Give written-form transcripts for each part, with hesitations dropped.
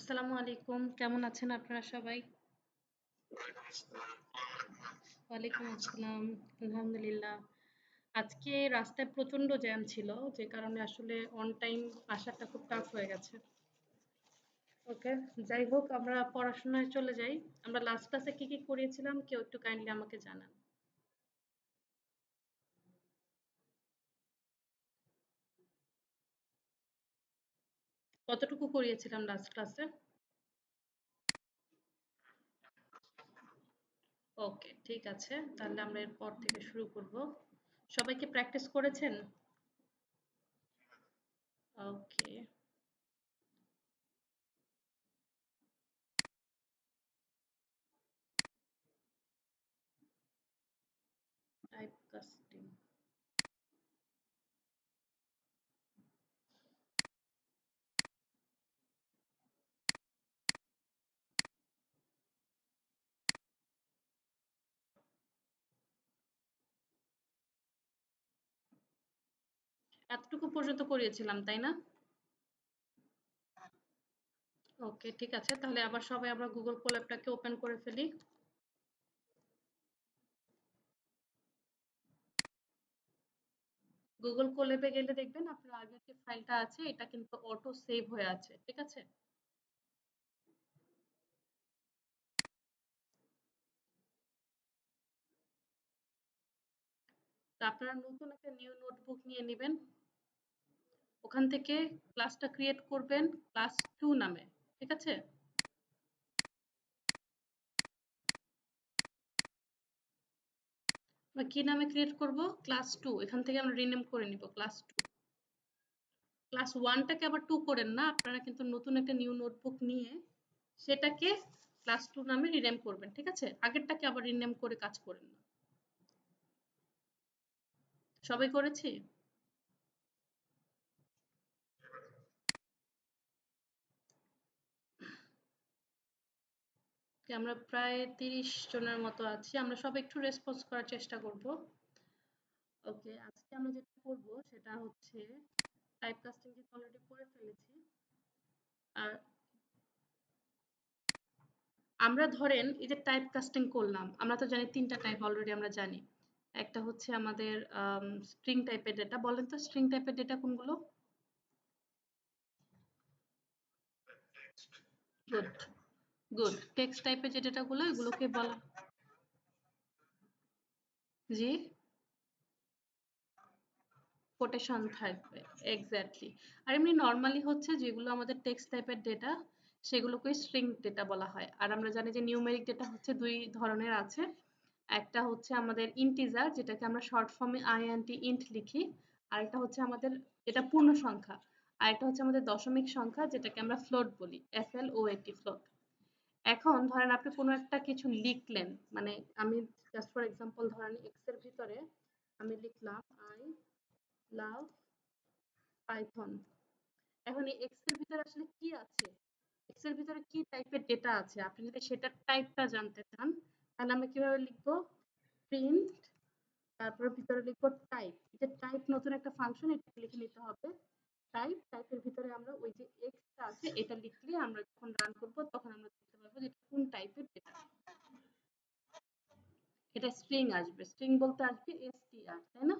আসসালামু আলাইকুম। কেমন আছেন আপনারা সবাই? ওয়ালাইকুম আসসালাম। আলহামদুলিল্লাহ। আজকে রাস্তায় প্রচন্ড জ্যাম ছিল, যে কারণে আসলে অন টাইম আসাটা খুব টাফ হয়ে গেছে। ওকে, যাই হোক আমরা পড়াশোনায় চলে যাই। আমরা লাস্ট ক্লাসে কি করিয়েছিলাম কেউ একটু কাইন্ডলি আমাকে জানান। কতটুকু করিয়েছিলাম লাস্ট ক্লাসে? ওকে, ঠিক আছে। তাহলে আমরা এরপর থেকে শুরু করব। সবাই কি প্র্যাকটিস করেছেন? ওকে, টাইপ কাস্টিং। এতটুকু পর্যন্ত করিয়েছিলাম, তাই না? ওকে, ঠিক আছে। তাহলে আবার সবাই আমরা গুগল কোল্যাবটাকে ওপেন করে ফেলি। গুগল কোল্যাবে গেলে দেখবেন আপনার আগের যে ফাইলটা আছে এটা কিন্তু অটো সেভ হয়ে আছে, ঠিক আছে? তো আপনারা নতুন একটা নিউ নোটবুক নিয়ে নেবেন। ওখান থেকে ক্লাসটা ক্রিয়েট করবেন ক্লাস 2 নামে, ঠিক আছে? আমরা কি নামে ক্রিয়েট করব? ক্লাস 2। এখান থেকে আমরা রিনেম করে নিব ক্লাস 2। ক্লাস 1টাকে আবার 2 করেন না, আপনারা কিন্তু নতুন একটা নিউ নোটবুক নিয়ে সেটাকে ক্লাস 2 নামে রিনেম করবেন, ঠিক আছে? আগেরটাকে আবার রিনেম করে কাজ করেন না। সবাই করেছি? আমরা প্রায় 30 জনের মতো আছি। আমরা সবাই একটু রেসপন্স করার চেষ্টা করব। ওকে, আজকে আমরা যেটা করব সেটা হচ্ছে টাইপ কাস্টিং যেটা অলরেডি করে ফেলেছি। আর আমরা ধরেন এই যে টাইপ কাস্টিং করলাম, আমরা তো জানি 3টা টাইপ অলরেডি আমরা জানি। একটা হচ্ছে আমাদের স্ট্রিং টাইপের ডেটা। বলেন তো স্ট্রিং টাইপের ডেটা কোনগুলো? Good, good. টেক্সট টাইপের যে ডেটাগুলো এগুলোকে বলা। জি, কোটেশন থাকবে। এক্স্যাক্টলি। আর এমনি নরমালি হচ্ছে যেগুলো আমাদের টেক্সট টাইপের ডেটা সেগুলোকে স্ট্রিং ডেটা বলা হয়। আর আমরা জানি যে নিউমেরিক ডেটা হচ্ছে 2 ধরনের আছে। একটা হচ্ছে আমাদের ইন্টিজার, যেটাকে আমরা শর্ট ফর্মে int লিখি। আরেকটা হচ্ছে আমাদের যেটা পূর্ণ সংখ্যা। আরেকটা হচ্ছে আমাদের দশমিক সংখ্যা, যেটাকে আমরা ফ্লোট বলি, FLOAT, ফ্লোট। এখন ধরেন আপনি কোনো একটা কিছু লিখলেন, মানে আমি জাস্ট ফর এক্সাম্পল ধরেন এক্স এর ভিতরে আমি লিখলাম আই লাভ পাইথন। এখন এই এক্স এর ভিতরে আসলে কি আছে, এক্স এর ভিতরে কি টাইপের ডেটা আছে, আপনি যদি সেটার টাইপটা জানতে চান তাহলে আমরা কিভাবে লিখবো? প্রিন্ট, তারপর ভিতরে লিখবো টাইপ। এটা টাইপ নতুন একটা ফাংশন, এটা লিখে নিতে হবে। টাইপ, টাইপের ভিতরে আমরা ওই যে এক্সটা আছে এটা লিখলে আমরা যখন রান করব তখন আমরা দেখতে পারবো যে এটা কোন টাইপের ডেটা। এটা স্ট্রিং আসবে, স্ট্রিং বলতে আসবে str, তাই না?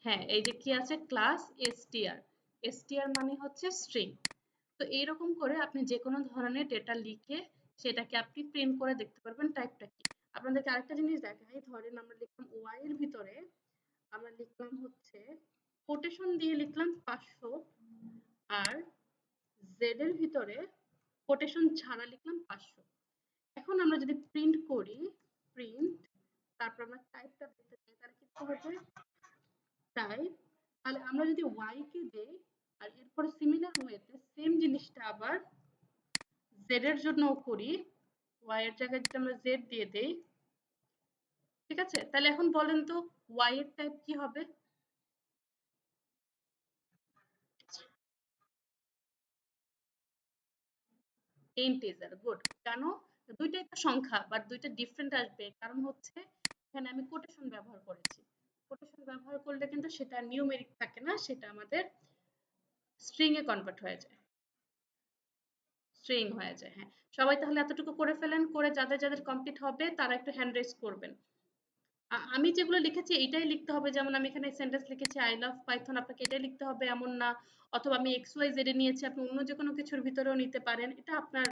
হ্যাঁ, এই যে কি আছে ক্লাস str, str মানে হচ্ছে স্ট্রিং। তো এইরকম করে আপনি যে কোনো ধরনের ডেটা লিখে সেটাকে আপনি প্রিন্ট করে দেখতে পারবেন টাইপটা কি। আপনাদেরকে আরেকটা জিনিস দেখাই, ধরেন আমরা লিখলাম ওয়াই এর ভিতরে আমরা লিখলাম হচ্ছে কোটেশন দিয়ে লিখলাম 500, আর জেড এর ভিতরে কোটেশন ছাড়া লিখলাম 500। এখন আমরা যদি প্রিন্ট করি, প্রিন্ট, তারপর আমরা টাইপটা দিতে চাই তাহলে কি হবে? টাইপ। তাহলে আমরা যদি ওয়াই কে দেই আর এরপরে সিমিলার ওয়েতে সেম জিনিসটা আবার জেড এর জন্যও করি, ওয়াই এর জায়গায় যদি আমরা জেড দিয়ে দেই, ঠিক আছে? তাহলে এখন বলেন তো ওয়াই এর টাইপ কি হবে? Integer, good. কেন? দুইটাই তো সংখ্যা, বাট দুইটা ডিফারেন্ট আসবে, কারণ হচ্ছে এখানে আমি কোটেশন ব্যবহার করেছি। কোটেশন ব্যবহার করলে কিন্তু সেটা নিউমেরিক থাকে না, সেটা আমাদের স্ট্রিং এ কনভার্ট হয়ে যায়, স্ট্রিং হয়ে যায়। হ্যাঁ, সবাই তাহলে এতটুকু করে ফেলেন, করে যাদের যাদের কমপ্লিট হবে তারা একটু হ্যান্ড রেজ করবেন। আমি যেগুলো লিখেছি এইটাই লিখতে হবে, যেমন আমি এখানে সেন্টেন্স লিখেছি আই লাভ পাইথন, আপনাকে এটাই লিখতে হবে এমন না। অথবা আমি এক্স ওয়াই জেড এ নিয়েছি, আপনি অন্য যে কোনো কিছুর ভিতরেও নিতে পারেন, এটা আপনার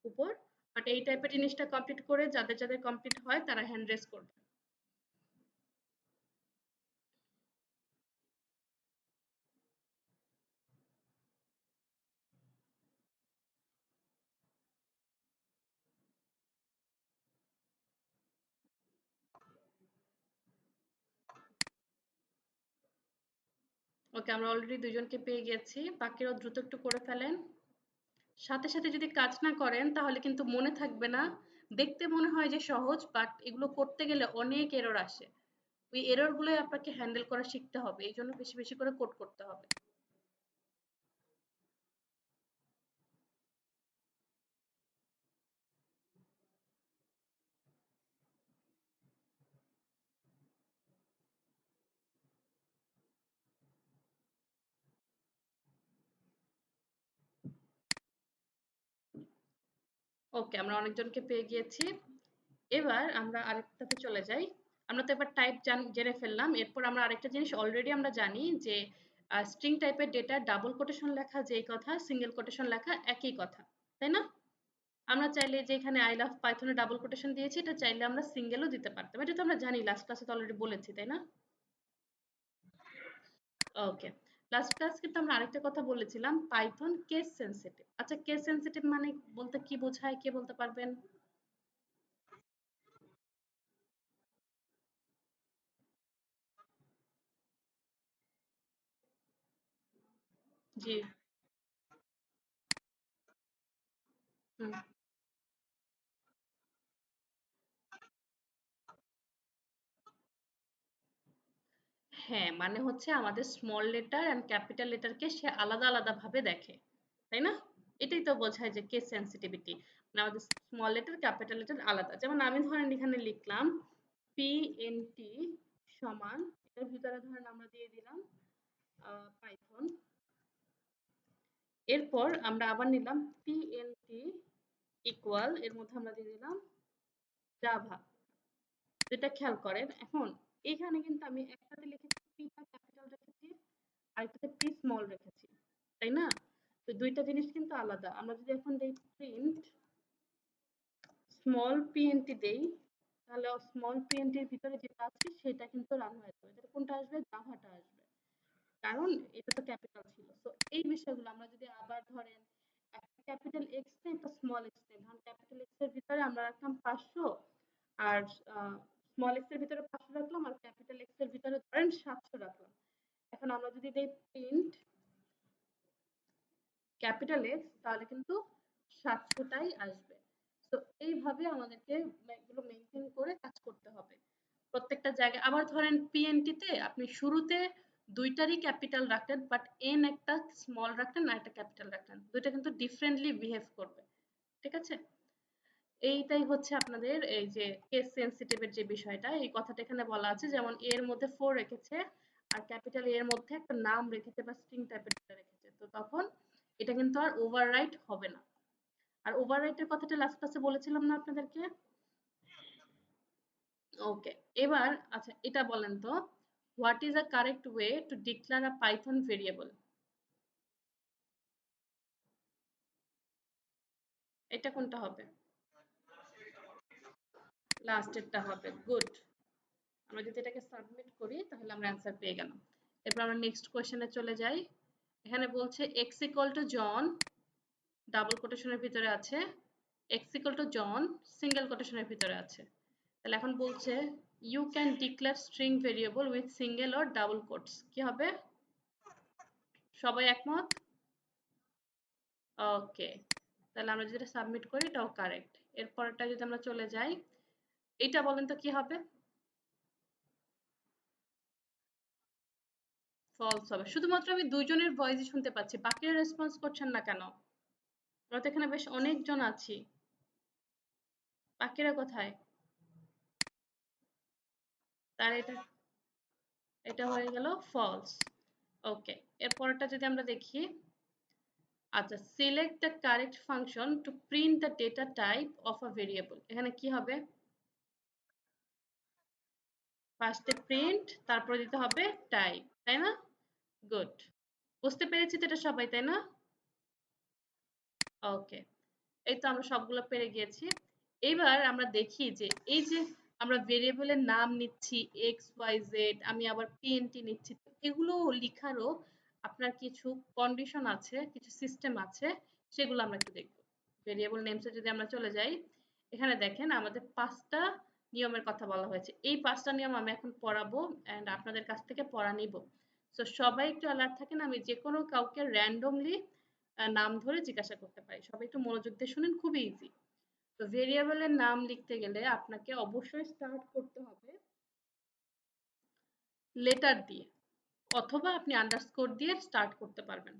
উপর। বাট এই টাইপের জিনিসটা কমপ্লিট করে যাদের যাদের কমপ্লিট হয় তারা হ্যান্ড রেজ করবে। ওকে, আমরা অলরেডি দুজনকে পেয়ে গেছি, বাকিরাও দ্রুত একটু করে ফেলেন। সাথে সাথে যদি কাজ না করেন তাহলে কিন্তু মনে থাকবে না। দেখতে মনে হয় যে সহজ, বাট এগুলো করতে গেলে অনেক এরর আসে। ওই এরর গুলোই আপনাকে হ্যান্ডেল করা শিখতে হবে, এই জন্য বেশি বেশি করে কোড করতে হবে। ওকে, আমরা অনেকজনকে পেয়ে গিয়েছি। এবার আমরা আরেকটাতে চলে যাই। আমরা তো এবার টাইপ জেনে ফেললাম, এরপর আমরা আরেকটা জিনিস অলরেডি আমরা জানি যে স্ট্রিং টাইপের ডেটা ডাবল কোটেশন লেখা যেই কথা, সিঙ্গেল কোটেশন লেখা একই কথা, তাই না? আমরা চাইলে যে এখানে আই লাভ পাইথনে ডাবল কোটেশন দিয়েছি, এটা চাইলে আমরা সিঙ্গেলও দিতে পারতাম। এটা তো আমরা জানি, লাস্ট ক্লাসে তো অলরেডি বলেছি, তাই না? ওকে, লাস্ট ক্লাস কিন্তু আমরা আরেকটা কথা বলেছিলাম, পাইথন কেস সেনসিটিভ। আচ্ছা, কেস সেনসিটিভ মানে বলতে কি বোঝায়, কে বলতে পারবেন? জি। হুম। হ্যাঁ, মানে হচ্ছে আমাদের স্মল লেটার এন্ড ক্যাপিটাল লেটারকে সে আলাদা আলাদা ভাবে দেখে, তাই না? এটাই তো বোঝায় যে কেস সেনসিটিভিটি। মানে আমাদের স্মল লেটার ক্যাপিটাল লেটার আলাদা। যেমন আমি ধরেন এখানে লিখলাম পিএনটি সমান, এটার ভিতরে ধরেন আমরা দিয়ে দিলাম পাইথন। এরপর আমরা আবার নিলাম পিএনটি ইকুয়াল, এর মধ্যে আমরা দিয়ে দিলাম জাভা। যেটা খেয়াল করেন এখন, এখানে কিন্তু আমি একটাতে লিখেছি পিটা ক্যাপিটাল রেখেছি, আরেকটাতে পি স্মল রেখেছি, তাই না? তো দুইটা জিনিস কিন্তু আলাদা। আমরা যদি এখন দেই প্রিন্ট স্মল পিএনটি দেই, তাহলে স্মল পিএনটির ভিতরে যেটা আছে সেটা কিন্তু রান হয়ে যাবে। যেটা কোনটা আসবে? জাভাটা আসবে, কারণ এটা তো ক্যাপিটাল ছিল। তো এই বিষয়গুলো আমরা যদি আবার ধরেন একটা ক্যাপিটাল এক্স নেই, একটা স্মল এক্স নেই, ধরেন ক্যাপিটাল এক্স এর ভিতরে আমরা রাখলাম 500, আর স্মল এক্স এর ভিতরে 500 রাখলাম, আর ক্যাপিটাল এক্স এর ভিতরে ধরেন 700 রাখলাম। এখন আমরা যদি দেই প্রিন্ট ক্যাপিটাল এক্স, তাহলে কিন্তু 700টাই আসবে। তো এইভাবে আমাদেরকে এগুলো মেনটেন করে কাজ করতে হবে প্রত্যেকটা জায়গায়। আবার ধরেন পিএনটি তে আপনি শুরুতে দুইটারই ক্যাপিটাল রাখলেন, বাট এন একটা স্মল রাখলেন আর একটা ক্যাপিটাল রাখলেন, দুইটা কিন্তু ডিফারেন্টলি বিহেভ করবে। ঠিক আছে? এইটাই হচ্ছে আপনাদের এই যে কেস সেনসিটিভ এর যে বিষয়টা, এই কথাটা এখানে বলা আছে। যেমন এর মধ্যে 4 রেখেছে আর ক্যাপিটাল এর মধ্যে একটা নাম রেখেছে বা স্ট্রিং টাইপের ডেটা রেখেছে, তো তখন এটা কিন্তু আর ওভাররাইট হবে না। আর ওভাররাইটের কথাটা লাস্ট ক্লাসে বলেছিলাম না আপনাদেরকে? ওকে, এবার আচ্ছা এটা বলেন তো, what is a correct way to declare a Python variable? এটা কোনটা হবে? লাস্টেরটা হবে, গুড। আমরা যদি এটাকে সাবমিট করি তাহলে আমরা অ্যান্সার পেয়ে গেলাম। এরপর আমরা নেক্সট কোয়েশ্চেনে চলে যাই। এখানে বলছে x equal to John, double কোটেশনের ভিতরে আছে, x equal to John single কোটেশনের ভিতরে আছে। তাহলে এখন বলছে you can declare string variable with single or double quotes, কি হবে? সবাই একমত? ওকে, তাহলে আমরা যেটা সাবমিট করি এটাও কারেক্ট। এরপরটা যদি আমরা চলে যাই, এটা বলেন তো কি হবে? ফলস হবে। শুধুমাত্র আমি দুইজনের ভয়েসই শুনতে পাচ্ছি, বাকিরা রেসপন্স করছেন না কেন? আমরা তো এখানে বেশ অনেকজন আছি, বাকিরা কোথায়? তার এটা, এটা হয়ে গেল ফলস। ওকে, এরপরটা যদি আমরা দেখি, আচ্ছা, select the correct function to print the data type of a variable। এখানে কি হবে? ফার্স্টে প্রিন্ট, তারপরে দিতে হবে টাইপ, তাই না? গুড। বুঝতে পেরেছি তো এটা সবাই, তাই না? ওকে। এই তো আমরা সবগুলো পেরে গিয়েছি। এবার আমরা দেখি যে এই যে আমরা ভেরিয়েবলের নাম নিচ্ছি এক্স ওয়াই জেড, আমি আবার পিএনটি নিচ্ছি, এগুলো লিখারও আপনার কিছু কন্ডিশন আছে, কিছু সিস্টেম আছে, সেগুলো আমরা একটু দেখব। ভেরিয়েবল নেমসে যদি আমরা চলে যাই, এখানে দেখেন আমাদের ৫টা নিয়মের কথা বলা হয়েছে। এই ৫টা নিয়ম আমি এখন পড়াবো অ্যান্ড আপনাদের কাছ থেকে পড়া নিব। সো সবাই একটু অ্যালার্ট থাকেন, আমি যেকোনো কাউকে র‍্যান্ডমলি নাম ধরে জিজ্ঞাসা করতে পারি। সবাই একটু মনোযোগ দিয়ে শুনেন, খুবই ইজি। তো ভেরিয়েবলের নাম লিখতে গেলে আপনাকে অবশ্যই স্টার্ট করতে হবে লেটার দিয়ে, অথবা আপনি আন্ডারস্কোর দিয়ে স্টার্ট করতে পারবেন।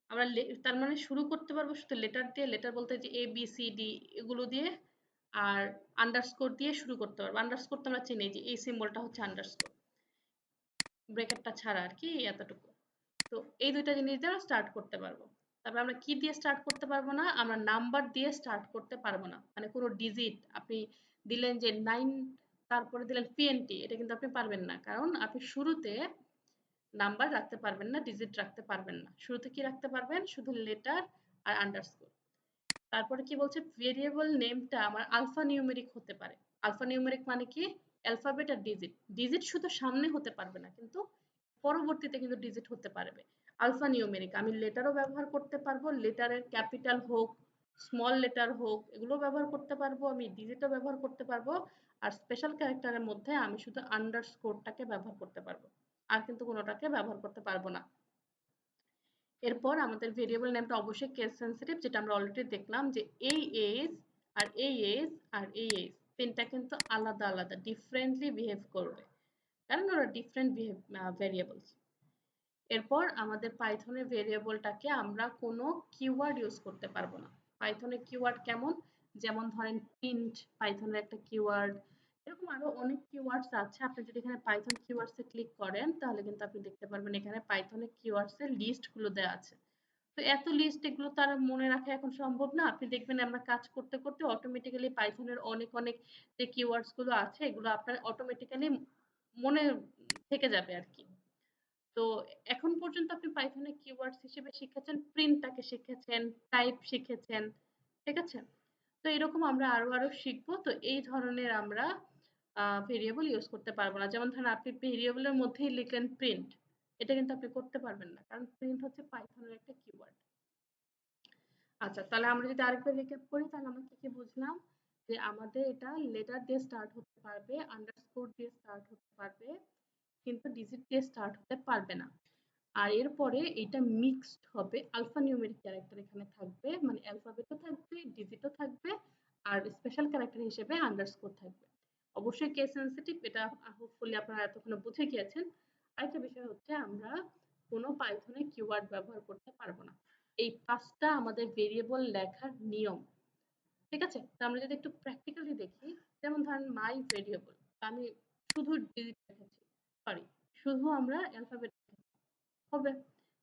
আমরা তার মানে শুরু করতে পারবো শুধু লেটার দিয়ে, লেটার বলতে যে এ বি সি ডি এগুলো দিয়ে, আর আন্ডারস্কোর দিয়ে শুরু করতে পারবো। আন্ডারস্কোর তো আমরা চিনি যে এই সিম্বলটা হচ্ছে আন্ডারস্কোর, ব্র্যাকেটটা ছাড়া আর কি, এতটুকু। তো এই দুইটা জিনিস দিয়ে আমরা স্টার্ট করতে পারবো। তারপর আমরা কি দিয়ে স্টার্ট করতে পারবো না? আমরা নাম্বার দিয়ে স্টার্ট করতে পারবো না। মানে কোনো ডিজিট আপনি দিলেন যে 9, তারপরে দিলেন পিএনটি, এটা কিন্তু আপনি পারবেন না। কারণ আপনি শুরুতে নাম্বার রাখতে পারবেন না, ডিজিট রাখতে পারবেন না। শুরুতে কি রাখতে পারবেন? শুধু লেটার আর আন্ডারস্কোর। তারপরে কি বলছে? ভেরিয়েবল নেমটা আমার আলফা নিউমেরিক হতে পারে। আলফা নিউমেরিক মানে কি? অ্যালফাবেট আর ডিজিট। ডিজিট শুধু সামনে হতে পারবে না, কিন্তু পরবর্তীতে কিন্তু ডিজিট হতে পারবে। আলফা নিউমেরিক আমি লেটারও ব্যবহার করতে পারবো, লেটারের ক্যাপিটাল হোক, স্মল লেটার হোক, এগুলো ব্যবহার করতে পারবো, আমি ডিজিটও ব্যবহার করতে পারবো। আর স্পেশাল ক্যারেক্টারের মধ্যে আমি শুধু আন্ডারস্কোরটাকে ব্যবহার করতে পারবো, আর কিন্তু কোনোটাকে ব্যবহার করতে পারবো না। এরপর আমাদের ভেরিয়েবল নেমটা অবশ্যই কেস সেনসিটিভ, যেটা আমরা অলরেডি দেখলাম যে এই এজ আর এই এজ আর এই এজ তিনটা কিন্তু আলাদা আলাদা ডিফারেন্টলি বিহেভ করবে, কারণ ওরা ডিফারেন্ট ভেরিয়েবলস। এরপর আমাদের পাইথনের ভেরিয়েবলটাকে আমরা কোনো কিওয়ার্ড ইউজ করতে পারবো না। পাইথনের কিওয়ার্ড কেমন? যেমন ধরেন প্রিন্ট পাইথনের একটা কিওয়ার্ড, এরকম আরো অনেক কিওয়ার্ডস আছে। আপনি যদি এখানে পাইথন কিওয়ার্ডস এ ক্লিক করেন, তাহলে কিন্তু আপনি দেখতে পারবেন এখানে পাইথনের কিওয়ার্ডস এর লিস্ট গুলো দেওয়া আছে। তো এত লিস্ট এগুলো তার মনে রাখা এখন সম্ভব না। আপনি দেখবেন আমরা কাজ করতে করতে অটোমেটিক্যালি পাইথনের অনেক অনেক যে কিওয়ার্ডস গুলো আছে, এগুলো আপনার অটোমেটিক্যালি মনে থেকে যাবে আর কি। তো এখন পর্যন্ত আপনি পাইথনের কিওয়ার্ডস হিসেবে শিখেছেন, প্রিন্টটাকে শিখেছেন, টাইপ শিখেছেন, ঠিক আছে? তো এরকম আমরা আরো আরো শিখবো। তো এই ধরনের আমরা ভেরিয়েবল ইউজ করতে পারবো না। যেমন ধরেন আপনি ভেরিয়েবলের মধ্যেই লিখলেন প্রিন্ট, এটা কিন্তু আপনি করতে পারবেন না, কারণ প্রিন্ট হচ্ছে পাইথনের একটা কিওয়ার্ড। আচ্ছা, তাহলে আমরা যদি আরেকবার রিক্যাপ করি, তাহলে আমরা কি কি বুঝলাম? যে আমাদের এটা লেটার দিয়ে স্টার্ট হতে পারবে, আন্ডারস্কোর দিয়ে স্টার্ট হতে পারবে, কিন্তু ডিজিট দিয়ে স্টার্ট হতে পারবে না। আর এরপরে এটা মিক্সড হবে, আলফা নিউমেরিক ক্যারেক্টার এখানে থাকবে, মানে অ্যালফাবেটও থাকবে, ডিজিটও থাকবে, আর স্পেশাল ক্যারেক্টার হিসেবে আন্ডারস্কোর থাকবে। অবশ্যই কেস সেনসিটিভ, এটা হোপফুলি আপনারা এতক্ষণে বুঝে গিয়েছেন। আরেকটা বিষয় হচ্ছে আমরা কোনো পাইথনে কিওয়ার্ড ব্যবহার করতে পারবো না। এই ৫টা আমাদের ভেরিয়েবল লেখার নিয়ম, ঠিক আছে? তো আমরা যদি একটু প্র্যাকটিক্যালি দেখি, যেমন ধরেন মাই ভেরিয়েবল, আমি শুধু ডিজিট রেখেছি, সরি, শুধু আমরা অ্যালফাবেট হবে।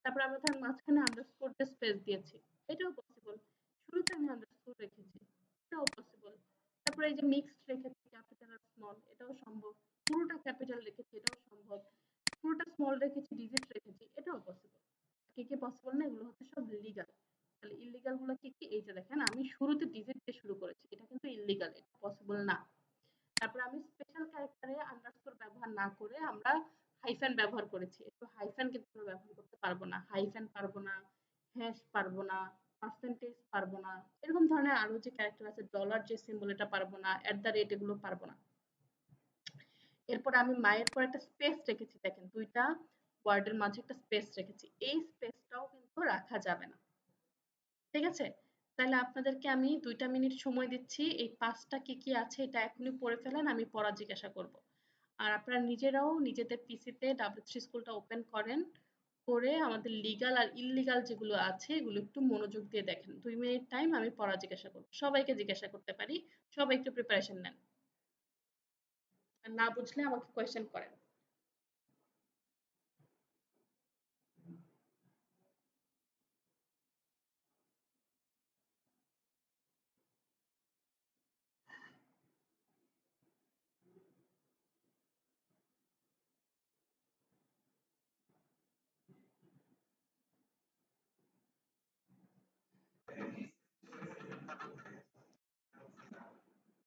তারপর আমরা ধরেন মাঝখানে আন্ডারস্কোর দিয়ে স্পেস দিয়েছি, এটাও পসিবল। শুরুতে আমি আন্ডারস্কোর রেখেছি, এটাও পসিবল। তারপরে এই যে মিক্সড রেখেছি ক্যাপিটাল আর স্মল, এটাও সম্ভব। পুরোটা ক্যাপিটাল রেখেছি, এটাও সম্ভব। পুরোটা স্মল রেখেছি, ডিজিট রেখেছি, এটাও পসিবল। কি কি পসিবল না? এগুলো হচ্ছে সব লিগাল। তাহলে ইল্লিগাল গুলো কি কি? এই যে দেখেন আমি শুরুতে ডিজিট দিয়ে শুরু করেছি, এটা কিন্তু ইল্লিগাল, এটা পসিবল না। তারপরে আমি স্পেশাল ক্যারেক্টারে আন্ডারস্কোর ব্যবহার না করে আমরা হাইফেন ব্যবহার করেছি। একটু হাইফেন কিন্তু আমরা ব্যবহার করতে পারবো না। হাইফেন পারবো না, হ্যাশ পারবো না, পার্সেন্টেজ পারবো না। এরকম ধরনের আরো যে ক্যারেক্টার আছে, ডলার যে সিম্বল, এটা পারবো না, এট দ্য রেট এগুলো পারবো না। এরপর আমি মায়ের পর একটা স্পেস রেখেছি, দেখেন দুইটা ওয়ার্ডের মাঝে একটা স্পেস রেখেছি, এই স্পেসটাও কিন্তু রাখা যাবে না, ঠিক আছে? তাহলে আপনাদেরকে আমি ২টা মিনিট সময় দিচ্ছি, এই ৫টা কি কি আছে এটা এখনই পড়ে ফেলেন, আমি পড়া জিজ্ঞাসা করব। আর আপনারা নিজেরাও নিজেদের পিসিতে W3 স্কুলটা ওপেন করেন, করে আমাদের লিগাল আর ইল্লিগাল যেগুলো আছে এগুলো একটু মনোযোগ দিয়ে দেখেন। ২ মিনিট টাইম, আমি পড়া জিজ্ঞাসা করব। সবাইকে জিজ্ঞাসা করতে পারি, সবাই একটু প্রিপারেশন নেন। আর না বুঝলে আমাকে কোয়েশ্চেন করেন।